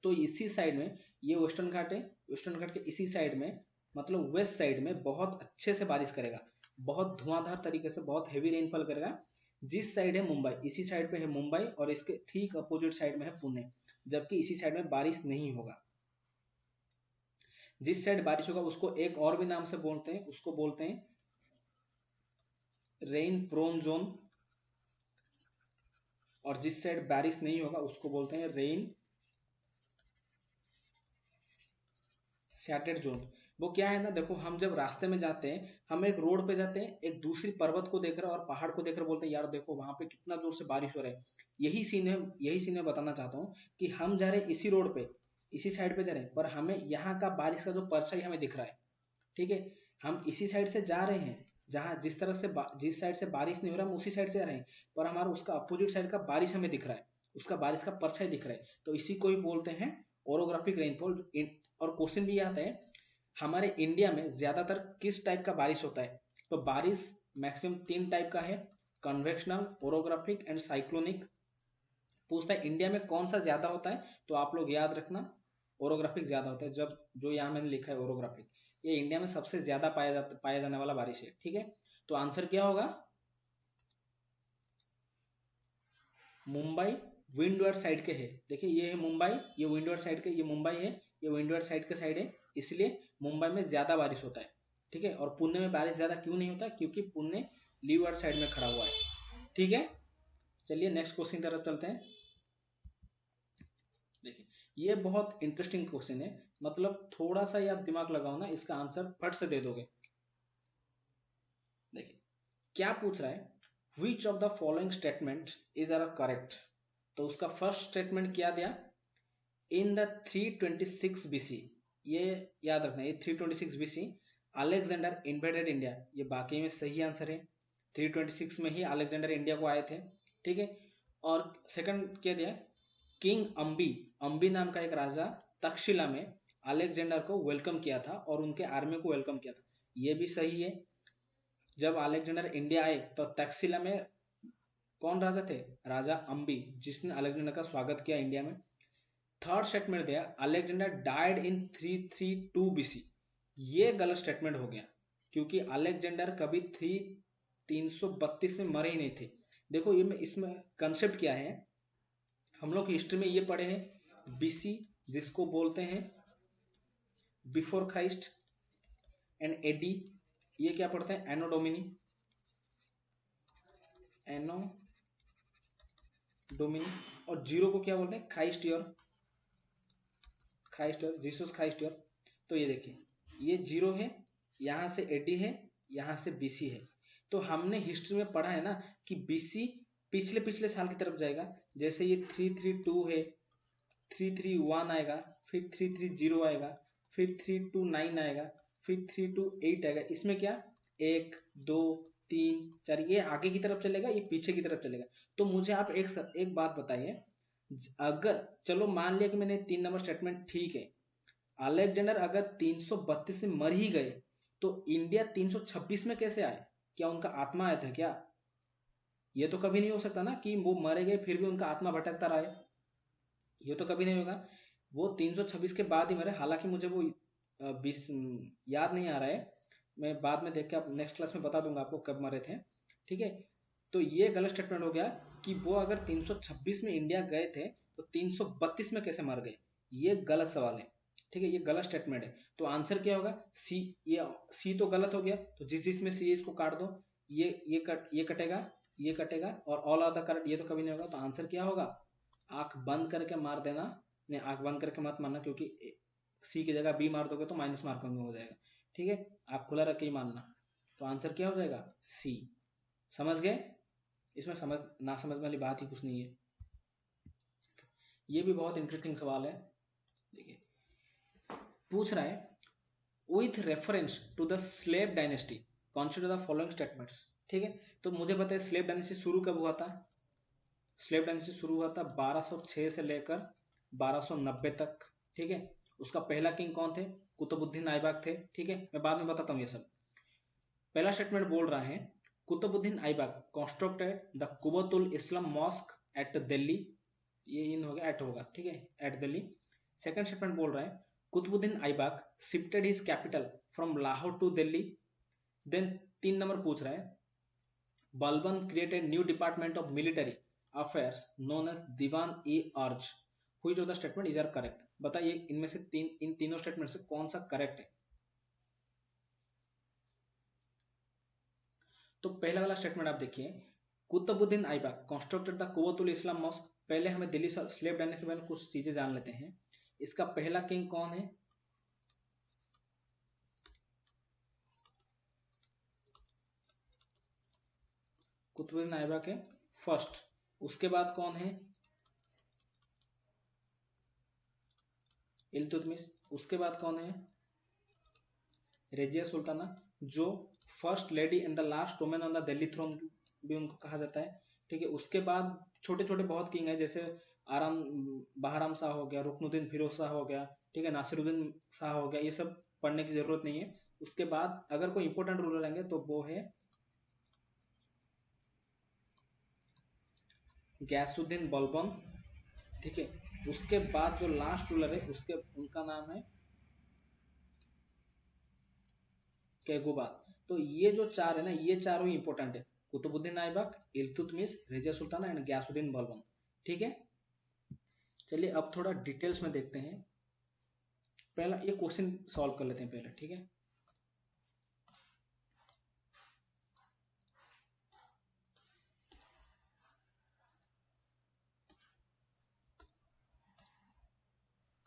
तो इसी साइड में ये वेस्टर्न घाट है, वेस्टर्न घाट के इसी साइड में, मतलब वेस्ट साइड में बहुत अच्छे से बारिश करेगा, बहुत धुआंधार तरीके से, बहुत हेवी रेनफॉल करेगा। जिस साइड है मुंबई, इसी साइड पे है मुंबई और इसके ठीक अपोजिट साइड में है पुणे, जबकि इसी साइड में बारिश नहीं होगा। जिस साइड बारिश होगा उसको एक और भी नाम से बोलते हैं, उसको बोलते हैं रेन प्रोन जोन, और जिस साइड बारिश नहीं होगा उसको बोलते हैं रेन शैटेड जोन। वो क्या है ना, देखो हम जब रास्ते में जाते हैं, हम एक रोड पे जाते हैं, एक दूसरी पर्वत को देख रहे और पहाड़ को देख रहे, बोलते हैं यार देखो वहां पे कितना जोर से बारिश हो रहा है। यही सीन है, यही सीन मैं बताना चाहता हूँ कि हम जा रहे हैं इसी रोड पे, इसी साइड पे जा रहे हैं, पर हमें यहाँ का बारिश का जो परछाई हमें दिख रहा है। ठीक है, हम इसी साइड से जा रहे हैं, जहां जिस तरह से जिस साइड से बारिश नहीं हो रहा हम उसी साइड से जा रहे हैं, पर हमारा उसका अपोजिट साइड का बारिश हमें दिख रहा है, उसका बारिश का परछाई दिख रहा है। तो इसी को ही बोलते हैं ओरोग्राफिक रेनफॉल। और क्वेश्चन भी आता है हमारे इंडिया में ज्यादातर किस टाइप का बारिश होता है, तो बारिश मैक्सिमम 3 टाइप का है, कन्वेक्शनल, ओरोग्राफिक एंड साइक्लोनिक। पूछता है इंडिया में कौन सा ज्यादा होता है, तो आप लोग याद रखना ओरोग्राफिक ज्यादा होता है। जब जो यहाँ मैंने लिखा है ओरोग्राफिक, ये इंडिया में सबसे ज्यादा पाया जाने वाला बारिश है। ठीक है, तो आंसर क्या होगा, मुंबई विंडवर्ड साइड के है। देखिए ये है मुंबई, ये विंडवर्ड साइड के, ये मुंबई है, ये विंडवर्ड साइड के साइड है, इसलिए मुंबई में ज्यादा बारिश होता है। ठीक है, और पुणे में बारिश ज्यादा क्यों नहीं होता, क्योंकि पुणे लीवर्ड साइड में खड़ा हुआ है। ठीक है, चलिए नेक्स्ट क्वेश्चन तरफ चलते हैं। देखिए ये बहुत इंटरेस्टिंग क्वेश्चन है, मतलब थोड़ा सा ही आप दिमाग लगाओ ना, इसका आंसर फट से दे दोगे। देखिए क्या पूछ रहा है, which of the following statement is are correct. तो उसका फर्स्ट स्टेटमेंट क्या दिया, इन द 326 बीसी, ये याद रखना, ये 326 बीसी अलेक्जेंडर इन्वेडेड इंडिया, ये बाकी में सही आंसर है। 326 में ही अलेक्जेंडर इंडिया को आए थे। ठीक है, और सेकंड क्या दिया, किंग अम्बी, अम्बी नाम का एक राजा तक्षशिला में अलेक्जेंडर को वेलकम किया था और उनके आर्मी को वेलकम किया था, ये भी सही है। जब अलेक्जेंडर इंडिया आए तो तक्षशिला में कौन राजा थे, राजा अम्बी, जिसने अलेक्जेंडर का स्वागत किया इंडिया में। थर्ड स्टेटमेंट दिया अलेक्जेंडर डाइड इन 332 बीसी, ये गलत स्टेटमेंट हो गया, क्योंकि अलेक्जेंडर कभी 332 में मरे ही नहीं थे। देखो ये में इसमें कंसेप्ट क्या है, हम लोग हिस्ट्री में ये पढ़े हैं बीसी, जिसको बोलते हैं बिफोर क्राइस्ट, एंड एडी, ये क्या पढ़ते हैं एनो डोमिनी। एनो डोमिनी, और जीरो को क्या बोलते हैं, क्राइस्टियर, क्राइस्टियर, जीसस क्राइस्टियर। तो ये देखिए, ये जीरो है, यहाँ से एडी है, यहाँ से बीसी है। तो हमने हिस्ट्री में पढ़ा है ना कि बीसी पिछले पिछले साल की तरफ जाएगा। जैसे ये 332 है, 331 आएगा, फिर 330 आएगा, फिर 329 आएगा, फिर 328 आएगा। इसमें क्या, 1 2 3 4, ये आगे की तरफ चलेगा, ये पीछे की तरफ चलेगा। तो मुझे आप एक बात बताइए, अगर चलो मान लिया कि मैंने 3 नंबर स्टेटमेंट ठीक है, अलेक्जेंडर अगर 332 में मर ही गए तो इंडिया 326 में कैसे आए? क्या उनका आत्मा आया था क्या? ये तो कभी नहीं हो सकता ना कि वो मरे गए फिर भी उनका आत्मा भटकता रहे, ये तो कभी नहीं होगा। वो 326 के बाद ही मरे। हालांकि मुझे वो 20 याद नहीं आ रहा है, मैं बाद में देख के आप नेक्स्ट क्लास में बता दूंगा आपको कब मरे थे, ठीक है। तो ये गलत स्टेटमेंट हो गया कि वो अगर 326 में इंडिया गए थे तो 332 में कैसे मर गए, ये गलत सवाल है, ठीक है, ये गलत स्टेटमेंट है। तो आंसर क्या होगा, सी। ये सी तो गलत हो गया, तो जिस जिसमें सी है इसको काट दो, ये कटेगा, ये कटेगा, और ऑल आर द करेक्ट, ये तो कभी नहीं होगा। तो आंसर क्या होगा, आंख बंद करके मार देना, नहीं आंख बंद करके मत मारना, क्योंकि सी की जगह बी मार दोगे तो माइनस मार्क में हो जाएगा, ठीक है। आप खुला रख के ही मानना। तो आंसर क्या हो जाएगा, सी। समझ गए? इसमें समझ ना समझ वाली बात ही कुछ नहीं है। ये भी बहुत इंटरेस्टिंग सवाल है। देखिए, पूछ रहा है with reference to the slave dynasty consider the following statements, ठीक है। तो मुझे बताइए स्लेव डायनेस्टी शुरू कब हुआ था? स्लेव डायनेस्टी शुरू हुआ था 1206 से लेकर 1290 तक, ठीक है। उसका पहला किंग कौन थे? कुतुबुद्दीन ऐबक थे, ठीक है। मैं बाद में बताता हूँ ये सब। पहला स्टेटमेंट बोल रहा है Qutbuddin Aibak constructed the Quwwatul Islam mosque at Delhi, ये इन हो गया, एट होगा, ठीक है, एट दिल्ली। सेकंड स्टेटमेंट बोल रहा है Qutbuddin Aibak shifted his capital from Lahore to Delhi. Then 3 number पूछ रहा है Balban created new department of military affairs known as Diwan e Arz, which of the statement is are correct. बताइए इनमें से इन तीनों स्टेटमेंट से कौन सा करेक्ट है? तो पहला वाला स्टेटमेंट आप देखिए, Qutubuddin Aibak constructed the Quwwatul Islam mosque. पहले हमें दिल्ली स्लेव डालने के बारे में कुछ चीजें जान लेते हैं। इसका पहला किंग कौन है? कुतुबुद्दीन ऐबक है फर्स्ट। उसके बाद कौन है? इल्तुतमिश। उसके बाद कौन है? रेजिया सुल्ताना, जो first lady and the last women on the Delhi throne भी उनको कहा जाता है, ठीक है। उसके बाद छोटे छोटे बहुत किंग है, जैसे आराम बहराम शाह हो गया, रुकनुद्दीन फिरोज शाह हो गया, ठीक है, नासिरुद्दीन शाह हो गया। ये सब पढ़ने की जरूरत नहीं है। उसके बाद अगर कोई इंपॉर्टेंट रूलर आएंगे तो वो है गयासुद्दीन बलबन, ठीक है। उसके बाद जो लास्ट रूलर है उसके उनका नाम है कैगोबाद। तो ये जो चार है ना, ये चारों ही इंपॉर्टेंट है, कुतुबुद्दीन ऐबक, इल्तुतमिश, रेजिया सुल्ताना एंड गयासुद्दीन बलबन, ठीक है। चलिए अब थोड़ा डिटेल्स में देखते हैं। पहला ये क्वेश्चन सॉल्व कर लेते हैं पहले, ठीक है।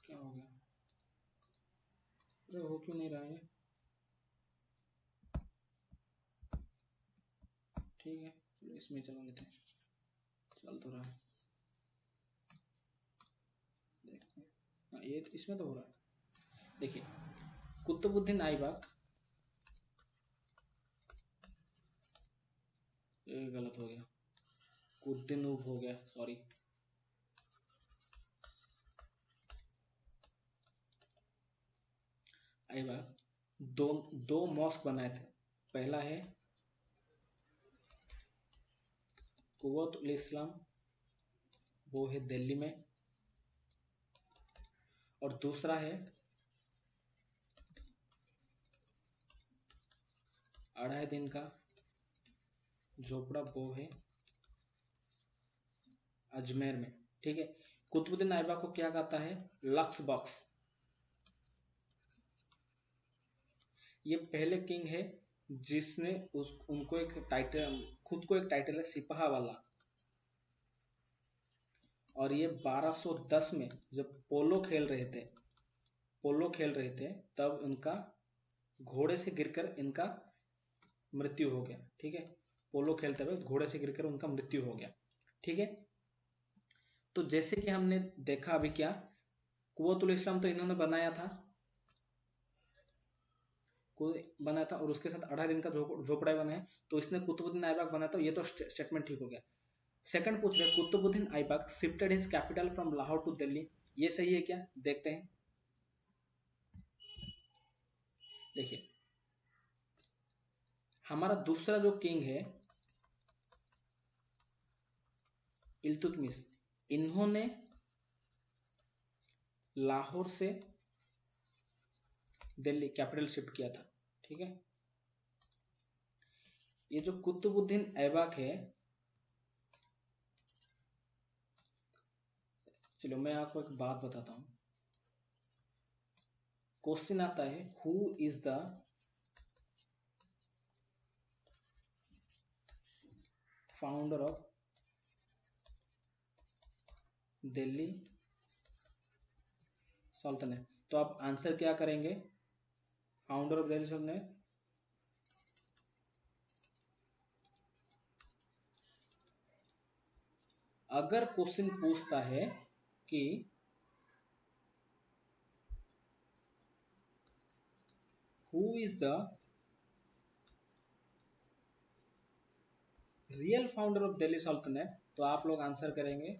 क्या हो गया, अरे हो क्यों नहीं रहा है? ठीक है, चलो इसमें चला लेते हैं, चल तो रहा है, देखते हैं। हाँ ये इसमें तो हो रहा है। देखिए कुतुबुद्दीन ऐबक, ये गलत हो गया, कुद्दीनूब हो गया, सॉरी। ऐबक दो दो मॉस्क बनाए थे। पहला है कुव्वत उल इस्लाम, वो है दिल्ली में, और दूसरा है 2.5 दिन का झोपड़ा, वो है अजमेर में, ठीक है। कुतुबुद्दीन ऐबक को क्या कहता है, लक्स बॉक्स। ये पहले किंग है जिसने उनको एक टाइटल, खुद को एक टाइटल है सिपाहा वाला। और ये 1210 में जब पोलो खेल रहे थे तब उनका घोड़े से गिरकर इनका मृत्यु हो गया। ठीक है, पोलो खेलते हुए घोड़े से गिरकर उनका मृत्यु हो गया। ठीक है, तो जैसे कि हमने देखा अभी क्या, कुव्वतुल इस्लाम तो इन्होंने बनाया था और उसके साथ 18 दिन का झोपड़ा बनाया, तो इसने कुतुबुद्दीन ऐबक बनाया, तो ये तो स्टेटमेंट ठीक हो गया। सेकंड पूछ रहे Qutubuddin Aibak shifted his capital from Lahore to Delhi, ये सही है क्या? देखते हैं। देखिए, हमारा दूसरा जो किंग है इल्तुतमिश, इन्होंने लाहौर से दिल्ली कैपिटल शिफ्ट किया था। ठीक है, ये जो कुतुबुद्दीन ऐबक है, चलो मैं आपको एक बात बताता हूं। क्वेश्चन आता है who is the founder of Delhi सल्तनत, तो आप आंसर क्या करेंगे? फाउंडर ऑफ दिल्ली सल्तनत, अगर क्वेश्चन पूछता है कि who is the real founder of Delhi सल्तनत, तो आप लोग आंसर करेंगे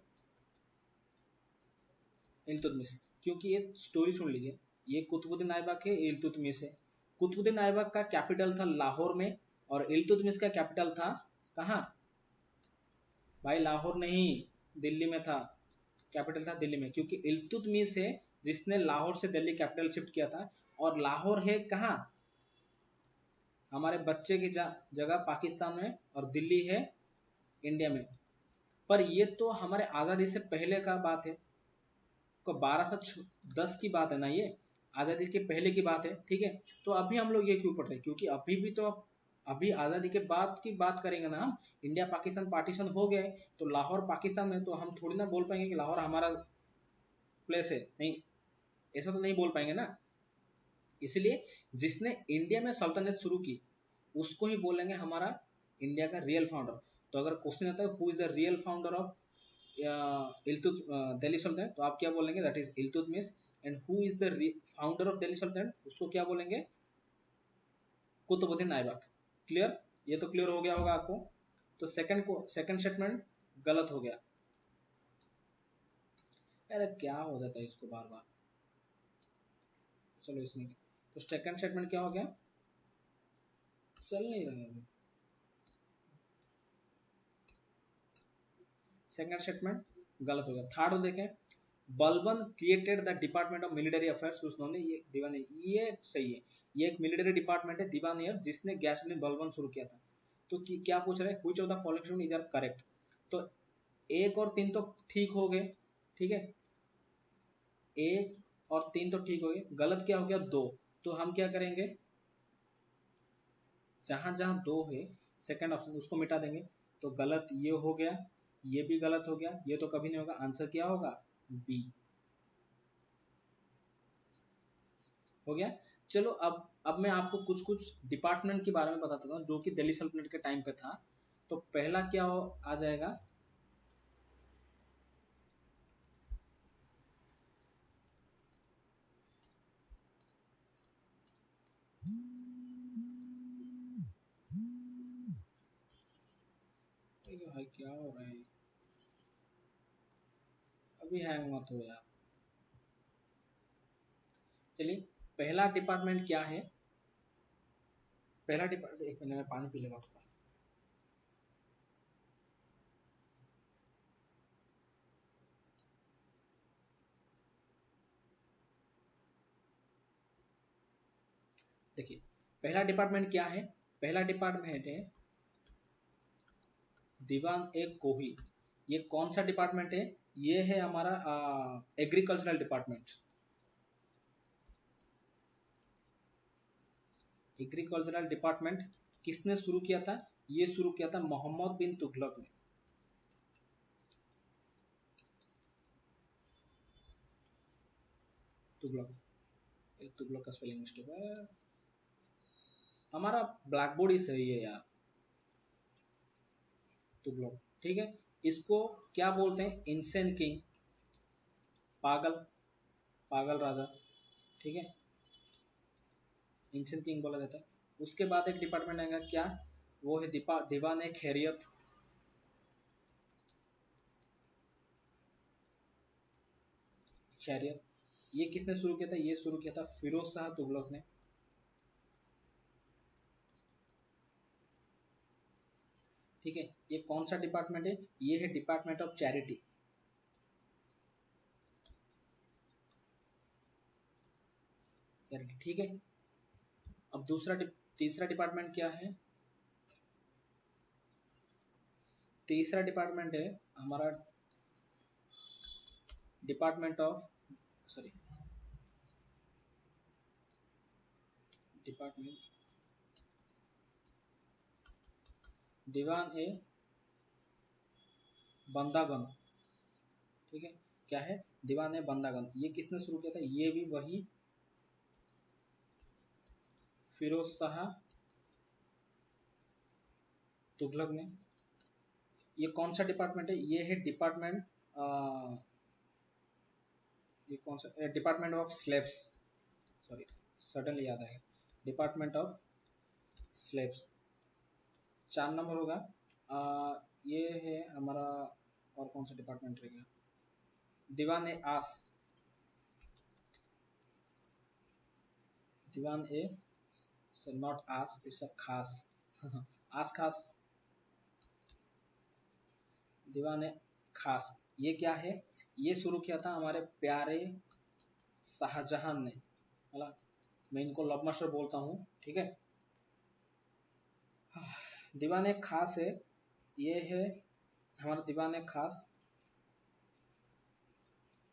इल्तुतमिश। क्योंकि ये स्टोरी सुन लीजिए, ये कुतुबुद्दीन ऐबक है, इल्तुतमिश है। कुतुबुद्दीन ऐबक का कैपिटल था लाहौर में और इल्तुतमिश का कैपिटल था कहाँ? भाई लाहौर नहीं, दिल्ली में था, कैपिटल था दिल्ली में, क्योंकि इल्तुतमिश है जिसने लाहौर से दिल्ली कैपिटल शिफ्ट किया था। और लाहौर है कहाँ? हमारे बच्चे की जगह पाकिस्तान में, और दिल्ली है इंडिया में। पर ये तो हमारे आज़ादी से पहले का बात है, को 1210 की बात है ना, ये आज़ादी के पहले की बात है। ठीक है, तो अभी हम लोग ये क्यों पढ़ रहे हैं? क्योंकि अभी भी तो, अभी आज़ादी के बाद की बात करेंगे ना हम। इंडिया पाकिस्तान पार्टीशन हो गए तो लाहौर पाकिस्तान में, तो हम थोड़ी ना बोल पाएंगे कि लाहौर हमारा प्लेस है, नहीं, ऐसा तो नहीं बोल पाएंगे ना। इसलिए जिसने इंडिया में सल्तनत शुरू की उसको ही बोलेंगे हमारा इंडिया का रियल फाउंडर। तो अगर क्वेश्चन आता है who is the real founder of Delhi सल्तनत, तो आप क्या बोलेंगे? That is Iltutmish. And who is the founder of Delhi सल्तनत, उसको क्या बोलेंगे? कुतुबुद्दीन ऐबक। क्लियर? ये तो क्लियर हो गया होगा आपको। तो सेकंड स्टेटमेंट गलत हो गया। अरे क्या हो जाता है इसको बार बार। चलो इसमें, तो सेकंड स्टेटमेंट क्या हो गया? चल नहीं रहा है। सेकंड स्टेटमेंट गलत हो गया। थर्ड देखें, Balban created the department of military affairs, उसने ये दीवान, ये सही है, ये एक मिलिट्री डिपार्टमेंट है दीवानियर, जिसने गैसोलीन बलबन शुरू किया था। तो क्या पूछ रहे हैं? Which of the following is are correct? तो एक और तीन तो ठीक हो गए। ठीक है, एक और तीन तो ठीक हो गए, गलत क्या हो गया? दो। तो हम क्या करेंगे, जहां जहां दो है सेकंड ऑप्शन उसको मिटा देंगे। तो गलत ये हो गया, ये भी गलत हो गया, ये तो कभी नहीं होगा। आंसर क्या होगा? बी हो गया। चलो अब मैं आपको कुछ कुछ डिपार्टमेंट के बारे में बताता हूँ जो कि दिल्ली सल्तनत के टाइम पे था। तो पहला क्या आ जाएगा? भाई क्या हो रहा है, अभी हैंग मत हो यार। चलिए, पहला डिपार्टमेंट क्या है? पहला डिपार्टमेंट, एक मिनट में पानी पी लेगा थोड़ा। देखिए, पहला डिपार्टमेंट क्या है? पहला डिपार्टमेंट है दीवान एक कोही। ये कौन सा डिपार्टमेंट है? ये है हमारा एग्रीकल्चरल डिपार्टमेंट। एग्रीकल्चरल डिपार्टमेंट किसने शुरू किया था? ये शुरू किया था मोहम्मद बिन तुगलक ने। तुगलक, तुगलक का स्पेलिंग मिस्टेक है। हमारा ब्लैक बोर्ड ही सही है यार। तुगलक, ठीक है। इसको क्या बोलते हैं? इंसेन किंग, पागल, पागल राजा, ठीक है, इंसेन किंग बोला जाता है। उसके बाद एक डिपार्टमेंट आएगा, क्या वो है? दीवान ए खैरियत। खैरियत, ये किसने शुरू किया था? ये शुरू किया था फिरोज शाह तुगलक ने। ठीक है। ये कौन सा डिपार्टमेंट है? ये है डिपार्टमेंट ऑफ चैरिटी। चैरिटी, ठीक है। अब तीसरा डिपार्टमेंट क्या है? तीसरा डिपार्टमेंट है हमारा डिपार्टमेंट ऑफ, सॉरी, डिपार्टमेंट दीवान ए बंदागन, ठीक है। क्या है? दीवान ए बंदागन। ये किसने शुरू किया था? ये भी वही फिरोज शाह तुगलक ने। ये कौन सा डिपार्टमेंट है? ये है डिपार्टमेंट, ये कौन सा? Department of slabs, sorry, suddenly याद आएगा, डिपार्टमेंट ऑफ स्लेब्स। 4 नंबर होगा। ये है हमारा, और कौन सा डिपार्टमेंट रहेगा? दीवान ए आस, दीवान ए, नॉट आस, इट्स अ खास आस खास, दीवान ए खास। ये क्या है? ये शुरू किया था हमारे प्यारे शाहजहां ने, मतलब मैं इनको लब मशर बोलता हूँ, ठीक है। दीवान ए खास है, ये है हमारा दीवान ए खास,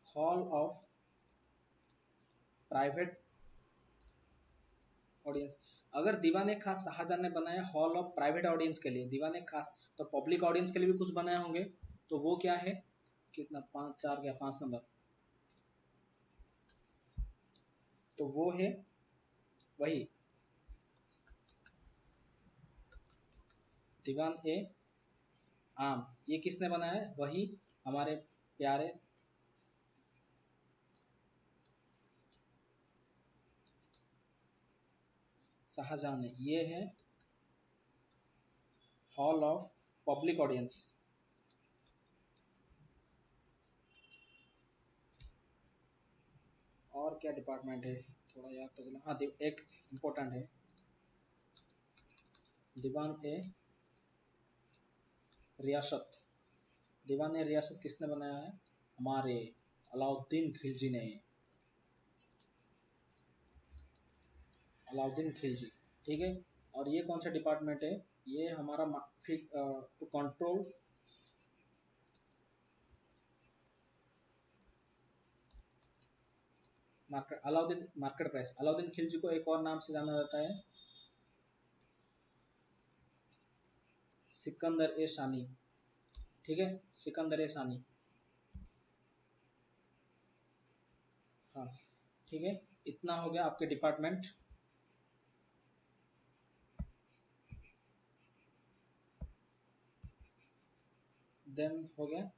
हॉल ऑफ प्राइवेट ऑडियंस। अगर दीवाने खास शाहजहां ने बनाया हॉल ऑफ प्राइवेट ऑडियंस के लिए, दीवाने खास तो पब्लिक ऑडियंस के लिए भी कुछ बनाए होंगे, तो वो क्या है? कितना? 5 4 क्या 5 नंबर? तो वो है वही दीवान ए आम। ये किसने बनाया है? वही हमारे प्यारे शाहजहां ने। ये है हॉल ऑफ पब्लिक ऑडियंस। और क्या डिपार्टमेंट है? थोड़ा याद तो दिला। हाँ, एक इम्पोर्टेंट है, दीवान ए रियासत। दीवान ए रियासत किसने बनाया है? हमारे अलाउद्दीन खिलजी ने। अलाउद्दीन खिलजी, ठीक है। और ये कौन सा डिपार्टमेंट है? ये हमारा to control market, Alauddin market price. Alauddin Khilji को एक और नाम से जाना जाता है, सिकंदर ए शानी, ठीक है, सिकंदर ए शानी। हाँ, ठीक है। इतना हो गया आपके डिपार्टमेंट। देन हो गया।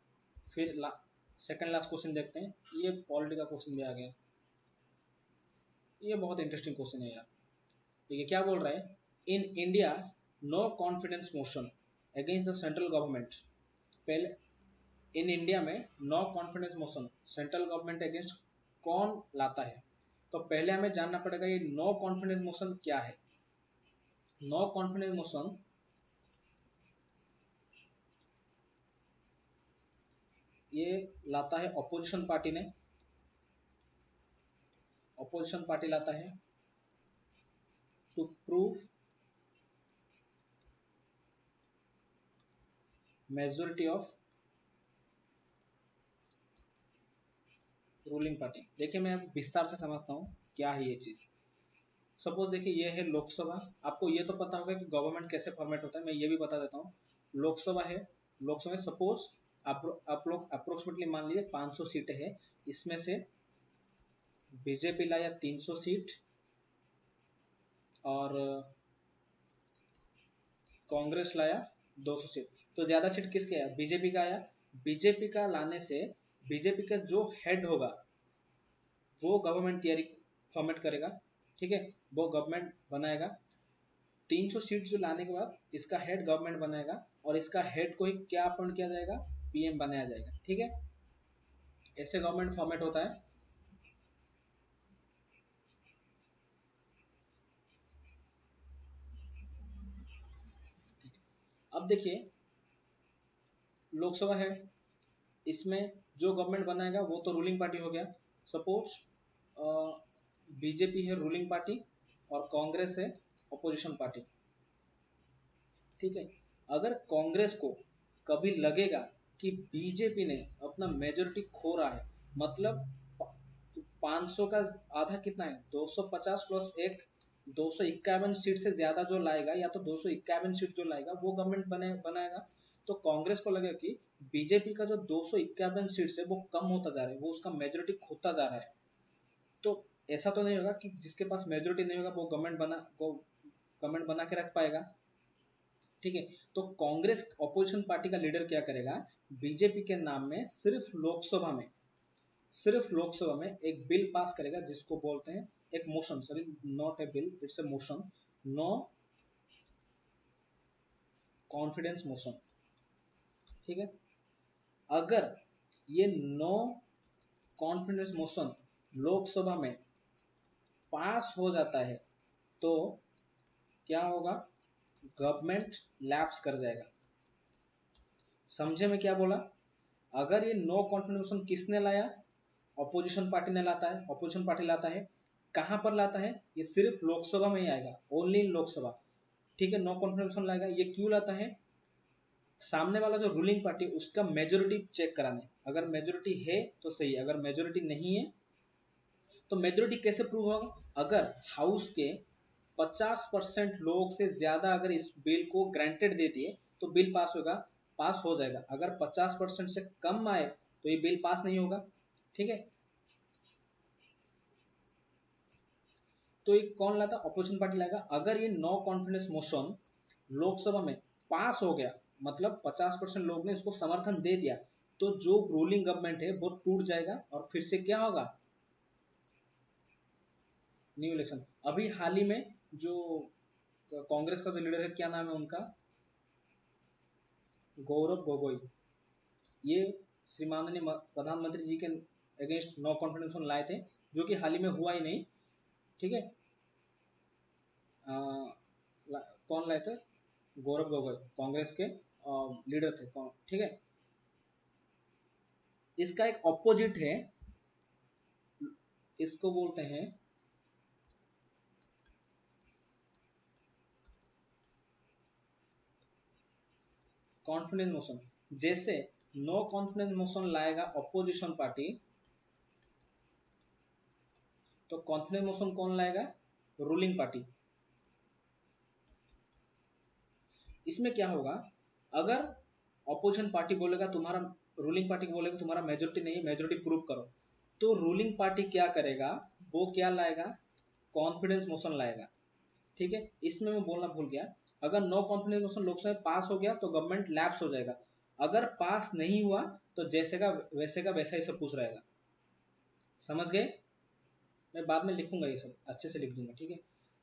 फिर सेकंड लास्ट क्वेश्चन देखते हैं। ये पॉलिटी का क्वेश्चन भी आ गया। ये बहुत इंटरेस्टिंग क्वेश्चन है यार। ठीक है, क्या बोल रहा है? In India, no confidence motion against the central government. पहले इन इंडिया में no confidence motion central government against कौन लाता है? तो पहले हमें जानना पड़ेगा ये नो कॉन्फिडेंस मोशन क्या है। नो कॉन्फिडेंस मोशन ये लाता है ऑपोजिशन पार्टी ने। ऑपोजिशन पार्टी लाता है to prove majority of ruling party. देखिए मैं विस्तार से समझता हूँ क्या है ये चीज। सपोज देखिए ये है लोकसभा, आपको ये तो पता होगा कि गवर्नमेंट कैसे फॉर्मेट होता है, मैं ये भी बता देता हूँ। लोकसभा है, लोकसभा में सपोज आप लोग अप्रोक्सीमेटली मान लीजिए 500 सीटें हैं, इसमें से बीजेपी लाया 300 सीट और कांग्रेस लाया 200 सीट। तो ज्यादा सीट किसके आया? बीजेपी का आया। बीजेपी का लाने से बीजेपी का जो हेड होगा वो गवर्नमेंट तैयारी फॉर्मेट करेगा, ठीक है, वो गवर्नमेंट बनाएगा। 300 सीट जो लाने के बाद इसका हेड गवर्नमेंट बनाएगा और इसका हेड को ही क्या अपॉइंट किया जाएगा? पीएम बनाया जाएगा, ठीक है। ऐसे गवर्नमेंट फॉर्मेट होता है। अब देखिए लोकसभा है, इसमें जो गवर्नमेंट बनाएगा वो तो रूलिंग पार्टी हो गया। सपोज बीजेपी है रूलिंग पार्टी और कांग्रेस है अपोजिशन पार्टी, ठीक है। अगर कांग्रेस को कभी लगेगा कि बीजेपी ने अपना मेजोरिटी खो रहा है, मतलब 500 का आधा कितना है? 250 प्लस एक, 251 सीट से ज्यादा जो लाएगा या तो 251 सीट जो लाएगा वो गवर्नमेंट बनाएगा। तो कांग्रेस को लगेगा कि बीजेपी का जो 251 सीट है वो कम होता जा रहा है, वो उसका मेजोरिटी खोता जा रहा है। तो ऐसा तो नहीं होगा कि जिसके पास मेजोरिटी नहीं होगा वो गवर्नमेंट बना के रख पाएगा, ठीक है। तो कांग्रेस ऑपोजिशन पार्टी का लीडर क्या करेगा? बीजेपी के नाम में सिर्फ लोकसभा में एक बिल पास करेगा जिसको बोलते हैं एक motion, sorry not a bill, it's a motion, no confidence motion, ठीक है। अगर ये नो कॉन्फिडेंस मोशन लोकसभा में पास हो जाता है तो क्या होगा? गवर्नमेंट लैप्स कर जाएगा। समझे मैं क्या बोला? अगर ये नो कॉन्फिडेंस मोशन किसने लाया? ऑपोजिशन पार्टी ने लाता है, ऑपोजिशन पार्टी लाता है। कहां पर लाता है? ये सिर्फ लोकसभा में ही आएगा, ओनली इन लोकसभा, ठीक है। नो कॉन्फिडेंस मोशन लाएगा, ये क्यों लाता है? सामने वाला जो रूलिंग पार्टी उसका मेजोरिटी चेक कराने, अगर मेजोरिटी है तो सही, अगर मेजोरिटी नहीं है तो मेजोरिटी कैसे प्रूव होगा? अगर हाउस के 50% लोग से ज्यादा अगर इस बिल को ग्रांटेड दे दिए तो बिल पास होगा, पास हो जाएगा। अगर 50% से कम आए तो ये बिल पास नहीं होगा, ठीक है। तो ये कौन लाता? अपोजिशन पार्टी लाएगा। अगर ये नो कॉन्फिडेंस मोशन लोकसभा में पास हो गया, मतलब 50% लोग ने इसको समर्थन दे दिया, तो जो रूलिंग गवर्नमेंट है वो टूट जाएगा और फिर से क्या होगा? New election. अभी हाल ही में जो कांग्रेस का जो लीडर है, क्या नाम है उनका? गौरव गोगोई। ये श्री माननीय प्रधानमंत्री जी के अगेंस्ट नो कॉन्फिडेंस लाए थे, जो कि हाल ही में हुआ ही नहीं, ठीक है। कौन लाए थे? गौरव गोगोई, कांग्रेस के लीडर थे, ठीक है। इसका एक ऑपोजिट है, इसको बोलते हैं कॉन्फिडेंस मोशन। जैसे नो कॉन्फिडेंस मोशन लाएगा ऑपोजिशन पार्टी, तो कॉन्फिडेंस मोशन कौन लाएगा? Ruling party. इसमें क्या होगा? अगर ऑपोजिशन पार्टी बोलेगा तुम्हारा, रूलिंग पार्टी को बोलेगा तुम्हारा मेजोरिटी नहीं है, मेजोरिटी प्रूव करो, तो रूलिंग पार्टी क्या करेगा? वो क्या लाएगा? कॉन्फिडेंस मोशन लाएगा, ठीक है। इसमें मैं बोलना भूल गया, अगर नो कॉन्फिडेंस मोशन लोकसभा में पास हो गया तो गवर्नमेंट लैप्स हो जाएगा। अगर पास नहीं हुआ तो जैसे का वैसा ही सब कुछ रहेगा। समझ गए? मैं बाद में लिखूंगा, ये सब अच्छे से लिख दूंगा, ठीक है।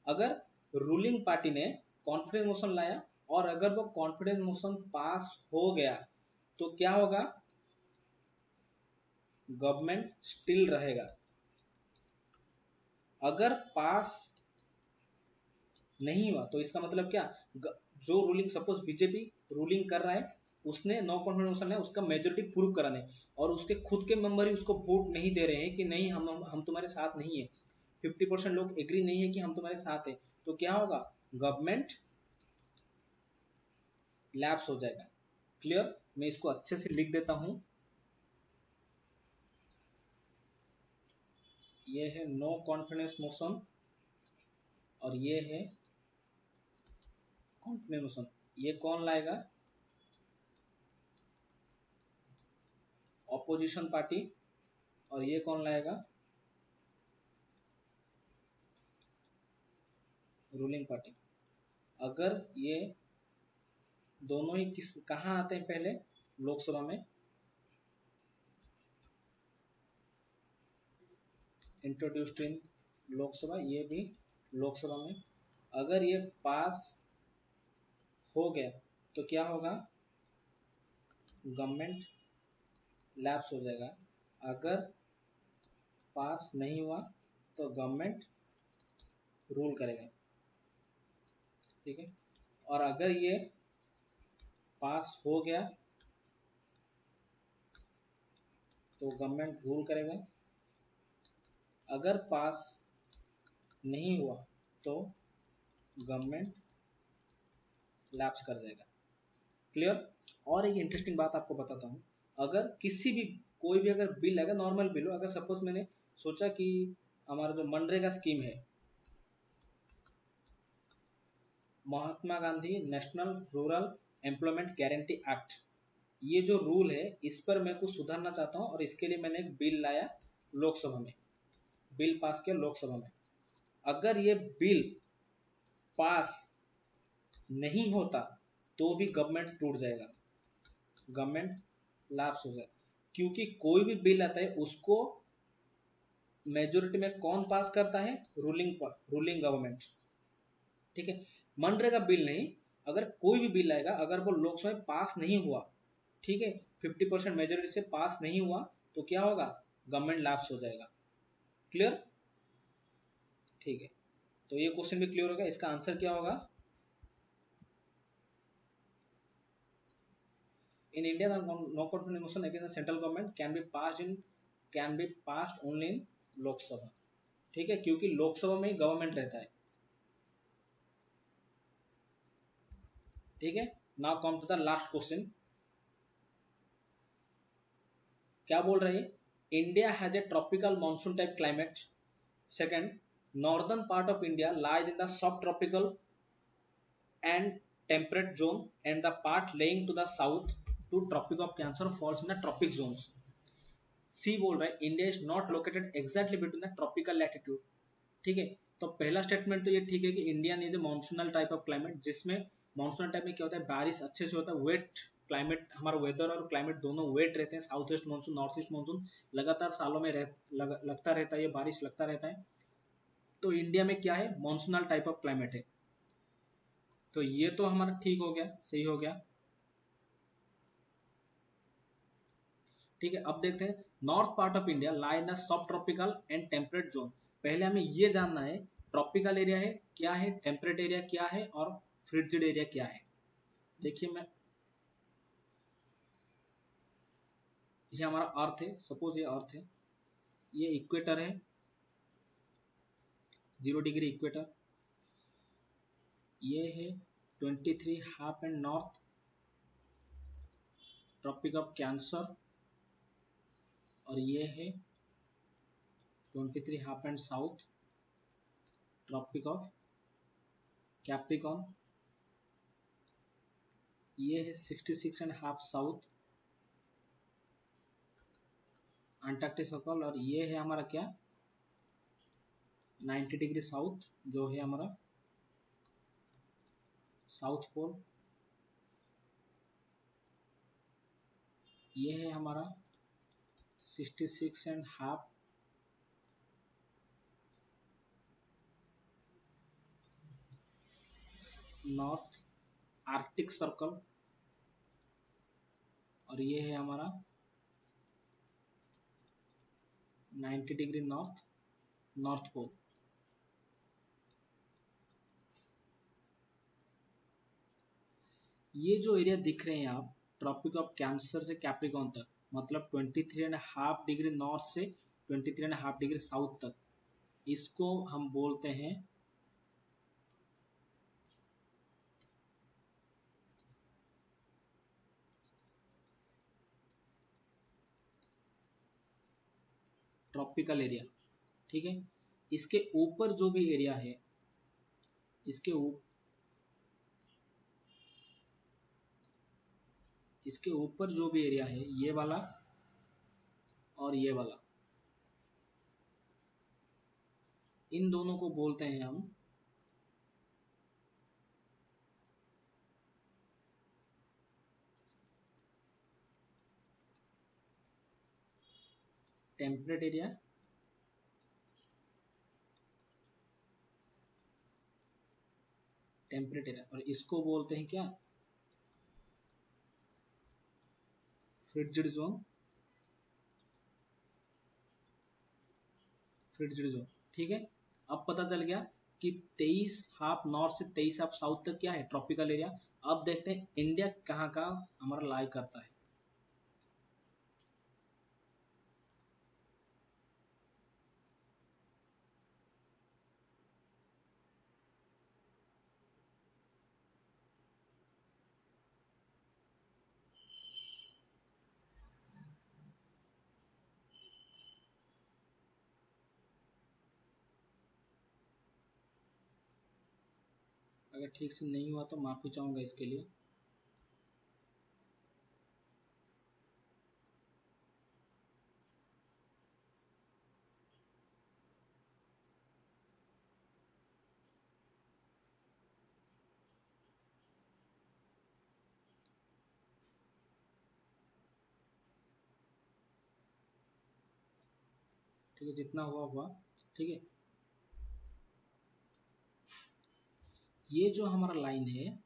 अगर रूलिंग पार्टी ने कॉन्फिडेंस मोशन लाया और अगर वो कॉन्फिडेंस मोशन पास हो गया तो क्या होगा? गवर्नमेंट स्टिल रहेगा। अगर पास नहीं हुआ तो इसका मतलब क्या? जो रूलिंग, सपोज बीजेपी रूलिंग कर रहा है, उसने नो कॉन्फिडेंस मोशन है, उसका मेजोरिटी प्रूव कराने, और उसके खुद के मेंबर ही उसको वोट नहीं दे रहे हैं कि नहीं हम तुम्हारे साथ नहीं है, 50% लोग एग्री नहीं है कि हम तुम्हारे साथ है, तो क्या होगा? गवर्नमेंट लैप्स हो जाएगा। क्लियर? मैं इसको अच्छे से लिख देता हूं। ये है नो कॉन्फिडेंस मोशन और ये है कॉन्टिन्यूशन। ये कौन लाएगा? Opposition party. और ये कौन लाएगा? Ruling party. अगर ये दोनों ही कहाँ आते हैं? पहले लोकसभा में, इंट्रोड्यूस्ड इन लोकसभा, ये भी लोकसभा में। अगर ये पास हो गया तो क्या होगा? गवर्नमेंट लैप्स हो जाएगा। अगर पास नहीं हुआ तो गवर्नमेंट रूल करेगा, ठीक है। और अगर ये पास हो गया तो गवर्नमेंट रूल करेगा। अगर पास नहीं हुआ तो गवर्नमेंट लैप्स कर जाएगा। क्लियर? और एक इंटरेस्टिंग बात आपको बताता हूँ। अगर किसी भी कोई भी अगर बिल आएगा, नॉर्मल बिल हो, अगर सपोज मैंने सोचा कि हमारा जो मनरेगा स्कीम है, Mahatma Gandhi national rural employment guarantee act, ये जो रूल है इस पर मैं कुछ सुधारना चाहता हूँ और इसके लिए मैंने एक बिल लाया लोकसभा में, बिल पास किया लोकसभा में। अगर ये बिल पास नहीं होता तो भी गवर्नमेंट टूट जाएगा, गवर्नमेंट लैप्स हो जाएगा। क्योंकि कोई भी बिल आता है उसको मेजोरिटी में कौन पास करता है? रूलिंग गवर्नमेंट, ठीक है। मनरेगा बिल नहीं, अगर कोई भी बिल आएगा, अगर वो लोकसभा में पास नहीं हुआ, ठीक है, 50% मेजोरिटी से पास नहीं हुआ तो क्या होगा? गवर्नमेंट लैप्स हो जाएगा। क्लियर? ठीक है, तो ये क्वेश्चन भी क्लियर हो गया। इसका आंसर क्या होगा? In India no confidence motion against central government can be passed only in Lok Sabha, ठीक है, क्योंकि लोकसभा में ही गवर्नमेंट रहता है, ठीक है। Now come to the last question. क्या बोल रहे हैं? India has a tropical monsoon type climate. Second, northern part of India lies in the subtropical and temperate zone and the part laying to the south to tropic of cancer falls in the tropic zones। सी बोल रहा है India is not located exactly between the tropical latitude, ठीक है। तो पहला statement तो ये ठीक है कि India is a monsoonal type of climate, जिसमें मानसूनल टाइप में क्या होता है? बारिश अच्छे से होता है, वेट क्लाइमेट, हमारा वेदर और क्लाइमेट दोनों वेट रहते हैं। South east monsoon, north east monsoon लगातार सालों में लगता रहता है, ये बारिश लगता रहता है। तो इंडिया में क्या है? मानसूनल टाइप ऑफ क्लाइमेट है। तो ये तो हमारा ठीक हो गया, सही हो गया, ठीक है। अब देखते हैं नॉर्थ पार्ट ऑफ इंडिया लाई इन सब ट्रॉपिकल एंड टेम्परेट जोन। पहले हमें ये जानना है ट्रॉपिकल एरिया है क्या है, टेम्परेट एरिया क्या है और फ्रिजिड एरिया क्या है। देखिए मैं, ये हमारा अर्थ है, सपोज ये अर्थ है, ये इक्वेटर है, 0 डिग्री इक्वेटर। ये है 23 half and north, tropic of Cancer. और ये है 23 half and south, tropic of Capricorn. ये है 66 and half south, Antarctic circle. और ये है हमारा क्या? 90 डिग्री साउथ, जो है हमारा साउथ पोल। ये है हमारा 66 and half north Arctic circle. और ये है हमारा 90 डिग्री नॉर्थ, नॉर्थ पोल। ये जो एरिया दिख रहे हैं आप, ट्रॉपिक ऑफ कैंसर से कैप्रिकॉन तक, मतलब 23 एंड हाफ डिग्री नॉर्थ से 23 एंड हाफ डिग्री साउथ तक, इसको हम बोलते हैं ट्रॉपिकल एरिया, ठीक है। इसके ऊपर जो भी एरिया है इसके इसके ऊपर जो भी एरिया है, ये वाला और ये वाला, इन दोनों को बोलते हैं हम टेम्परेट एरिया, टेम्परेट एरिया, और इसको बोलते हैं क्या, फ्रिक्स्ड जोन, फ्रिक्स्ड जोन। ठीक है, अब पता चल गया कि 23 हाफ नॉर्थ से 23 हाफ साउथ तक क्या है, ट्रॉपिकल एरिया। अब देखते हैं इंडिया कहाँ का हमारा लाई करता है। अगर ठीक से नहीं हुआ तो माफी चाहूंगा इसके लिए। ठीक है, जितना हुआ हुआ। ठीक है, ये जो हमारा लाइन है,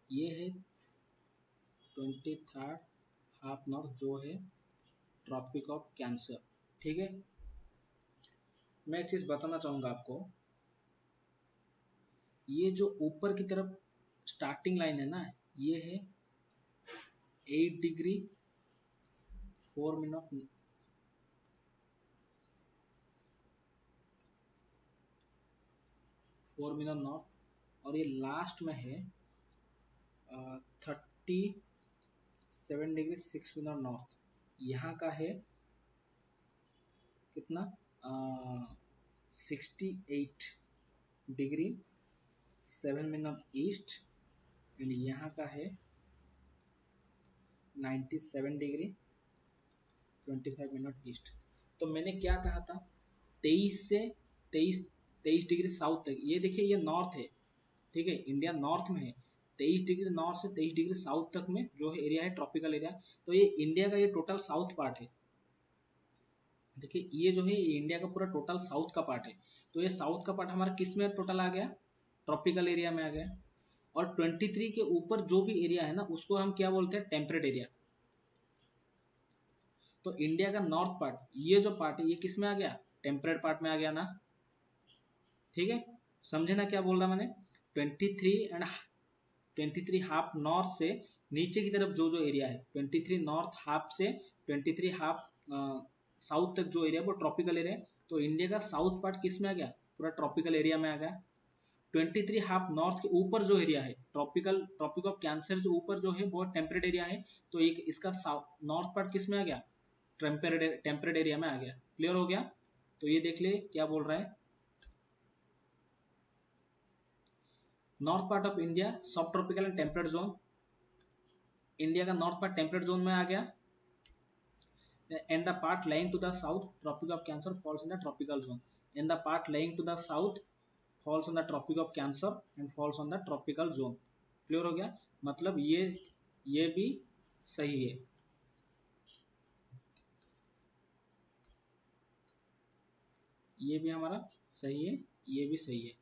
ये है 23rd हाफ नॉर्थ, जो है ट्रॉपिक ऑफ कैंसर। ठीक है, मैं एक चीज बताना चाहूंगा आपको, ये जो ऊपर की तरफ स्टार्टिंग लाइन है ना, ये है 8 डिग्री 4 मिनट, 4 मिनट नॉर्थ, और ये लास्ट में है 37 डिग्री 6 मिनट नॉर्थ। यहाँ का है कितना, 68 डिग्री 7 मिनट ईस्ट, एंड यहाँ का है 97 डिग्री 25 मिनट ईस्ट। तो मैंने क्या कहा था, 23 से 23 डिग्री साउथ तक, ये देखिए ये नॉर्थ है। ठीक है, इंडिया नॉर्थ में है, 23 डिग्री नॉर्थ से 23 डिग्री साउथ तक में जो है एरिया है ट्रॉपिकल एरिया। तो ये इंडिया का ये टोटल साउथ पार्ट है। देखिए ये जो है ये इंडिया का पूरा टोटल साउथ का पार्ट है। तो ये साउथ का पार्ट हमारा किस में टोटल आ गया, ट्रॉपिकल एरिया में आ गया। और 23 के ऊपर जो भी एरिया है ना, उसको हम क्या बोलते हैं, टेम्परेट एरिया। तो इंडिया का नॉर्थ पार्ट, ये जो पार्ट है, ये किस में आ गया, टेम्परेट पार्ट में आ गया ना। ठीक है, समझे ना क्या बोल रहा मैंने। 23 हाफ नॉर्थ से नीचे की तरफ जो जो एरिया है, 23 नॉर्थ हाफ से 23 हाफ साउथ तक जो एरिया है वो ट्रॉपिकल एरिया है। तो इंडिया का साउथ पार्ट किस में आ गया, पूरा ट्रॉपिकल एरिया में आ गया। 23 हाफ नॉर्थ के ऊपर जो एरिया है, ट्रॉपिक ऑफ कैंसर जो ऊपर जो है बहुत टेम्परेट एरिया है। तो एक इसका नॉर्थ पार्ट किस में आ गया, टेम्परेट एरिया में आ गया। क्लियर हो गया। तो ये देख ले क्या बोल रहा है, नॉर्थ पार्ट ऑफ इंडिया सब tropical and temperate zone. India का नॉर्थ पार्ट टेम्परेट जोन में आ गया, and the part lying to the south tropic of cancer falls in the tropical zone, and the part lying to the south falls on the tropic of cancer and falls on the tropical zone। Clear हो गया, मतलब ये भी सही है, ये भी हमारा सही है, ये भी सही है।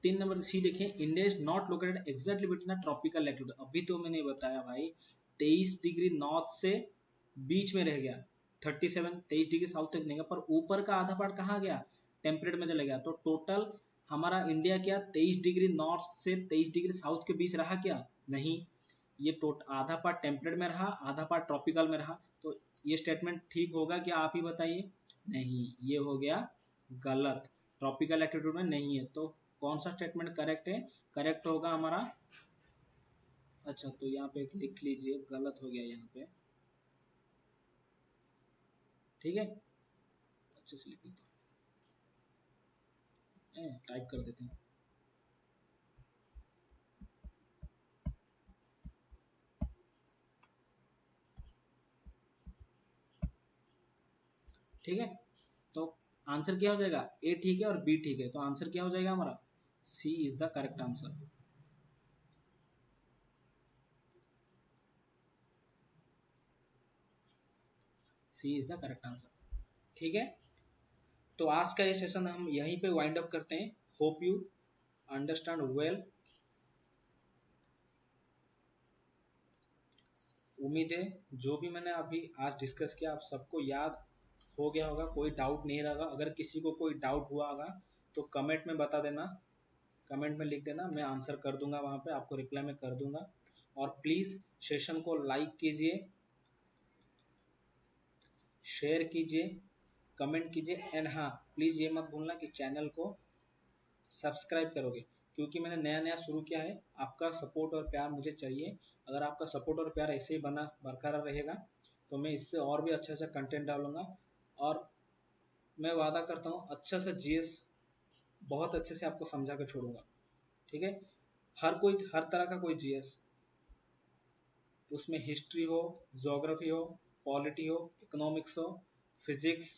3 नंबर सी देखें, India is not located exactly between the tropical latitude. अभी तो मैंने बताया भाई 23 डिग्री नॉर्थ से बीच में रह गया, 23 डिग्री साउथ तक नहीं गया, पर ऊपर का आधा पार्ट कहाँ गया, टेम्परेट में चला गया। तो टोटल हमारा इंडिया क्या 23 डिग्री नॉर्थ से 23 डिग्री साउथ के बीच रहा क्या, नहीं, ये आधा पार्ट टेम्परेट में रहा, आधा पार्ट ट्रॉपिकल में रहा। तो ये स्टेटमेंट ठीक होगा क्या, आप ही बताइए। नहीं, ये हो गया गलत, ट्रॉपिकल लैटिट्यूड में नहीं है। तो कौन सा स्टेटमेंट करेक्ट है, करेक्ट होगा हमारा, अच्छा तो यहाँ पे लिख लीजिए, गलत हो गया यहाँ पे। ठीक है, अच्छे से लिख देता हूँ, टाइप कर देते हैं। ठीक है, तो आंसर क्या हो जाएगा, ए ठीक है और बी ठीक है, तो आंसर क्या हो जाएगा हमारा, C is the correct answer. C is the correct answer. ठीक है, तो आज का ये सेशन हम यहीं पे वाइंड अप करते हैं। Hope you understand well. उम्मीद है जो भी मैंने अभी आज डिस्कस किया आप सबको याद हो गया होगा, कोई डाउट नहीं रहेगा। अगर किसी को कोई डाउट हुआ होगा तो कमेंट में बता देना, कमेंट में लिख देना, मैं आंसर कर दूंगा, वहाँ पे आपको रिप्लाई में कर दूंगा। और प्लीज़ सेशन को लाइक कीजिए, शेयर कीजिए, कमेंट कीजिए, एंड हाँ प्लीज़ ये मत भूलना कि चैनल को सब्सक्राइब करोगे, क्योंकि मैंने नया नया शुरू किया है। आपका सपोर्ट और प्यार मुझे चाहिए। अगर आपका सपोर्ट और प्यार ऐसे ही बना बरकरार रहेगा तो मैं इससे और भी अच्छा अच्छा कंटेंट डालूंगा। और मैं वादा करता हूँ अच्छा सा जीएस बहुत अच्छे से आपको समझा के छोड़ूंगा। ठीक है, हर तरह का कोई जीएस, उसमें हिस्ट्री हो, ज्योग्राफी हो, पॉलिटी हो, इकोनॉमिक्स हो, फिजिक्स,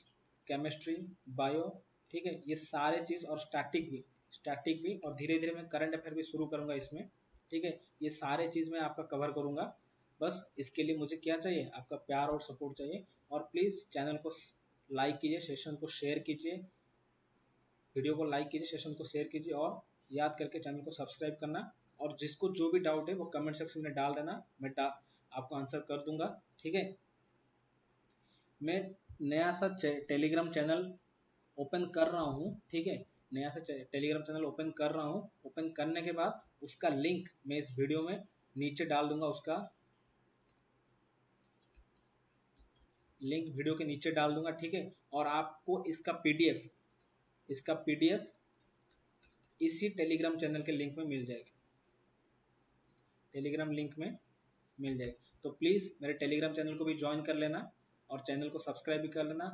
केमिस्ट्री, बायो, ठीक है, ये सारे चीज़, और स्टैटिक भी, और धीरे धीरे मैं करंट अफेयर भी शुरू करूंगा इसमें। ठीक है, ये सारे चीज़ मैं आपका कवर करूंगा। बस इसके लिए मुझे क्या चाहिए, आपका प्यार और सपोर्ट चाहिए। और प्लीज़ चैनल को लाइक कीजिए, सेशन को शेयर कीजिए, वीडियो को लाइक कीजिए, सेशन को शेयर कीजिए, और याद करके चैनल को सब्सक्राइब करना। और जिसको जो भी डाउट है वो कमेंट सेक्शन में डाल देना, मैं आपको आंसर कर दूंगा। ठीक है, मैं नया सा टेलीग्राम चैनल ओपन कर रहा हूँ। ठीक है, नया सा टेलीग्राम चैनल ओपन कर रहा हूँ। ओपन करने के बाद उसका लिंक मैं इस वीडियो में नीचे डाल दूंगा, उसका लिंक वीडियो के नीचे डाल दूंगा। ठीक है, और आपको इसका पीडीएफ इसी टेलीग्राम चैनल के लिंक में मिल जाएगा, टेलीग्राम लिंक में मिल जाएगा। तो प्लीज़ मेरे टेलीग्राम चैनल को भी ज्वाइन कर लेना, और चैनल को सब्सक्राइब भी कर लेना,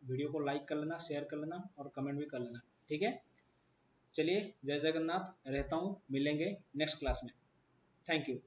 वीडियो को लाइक कर लेना, शेयर कर लेना, और कमेंट भी कर लेना। ठीक है, चलिए, जय जगन्नाथ, रहता हूँ, मिलेंगे नेक्स्ट क्लास में। Thank you.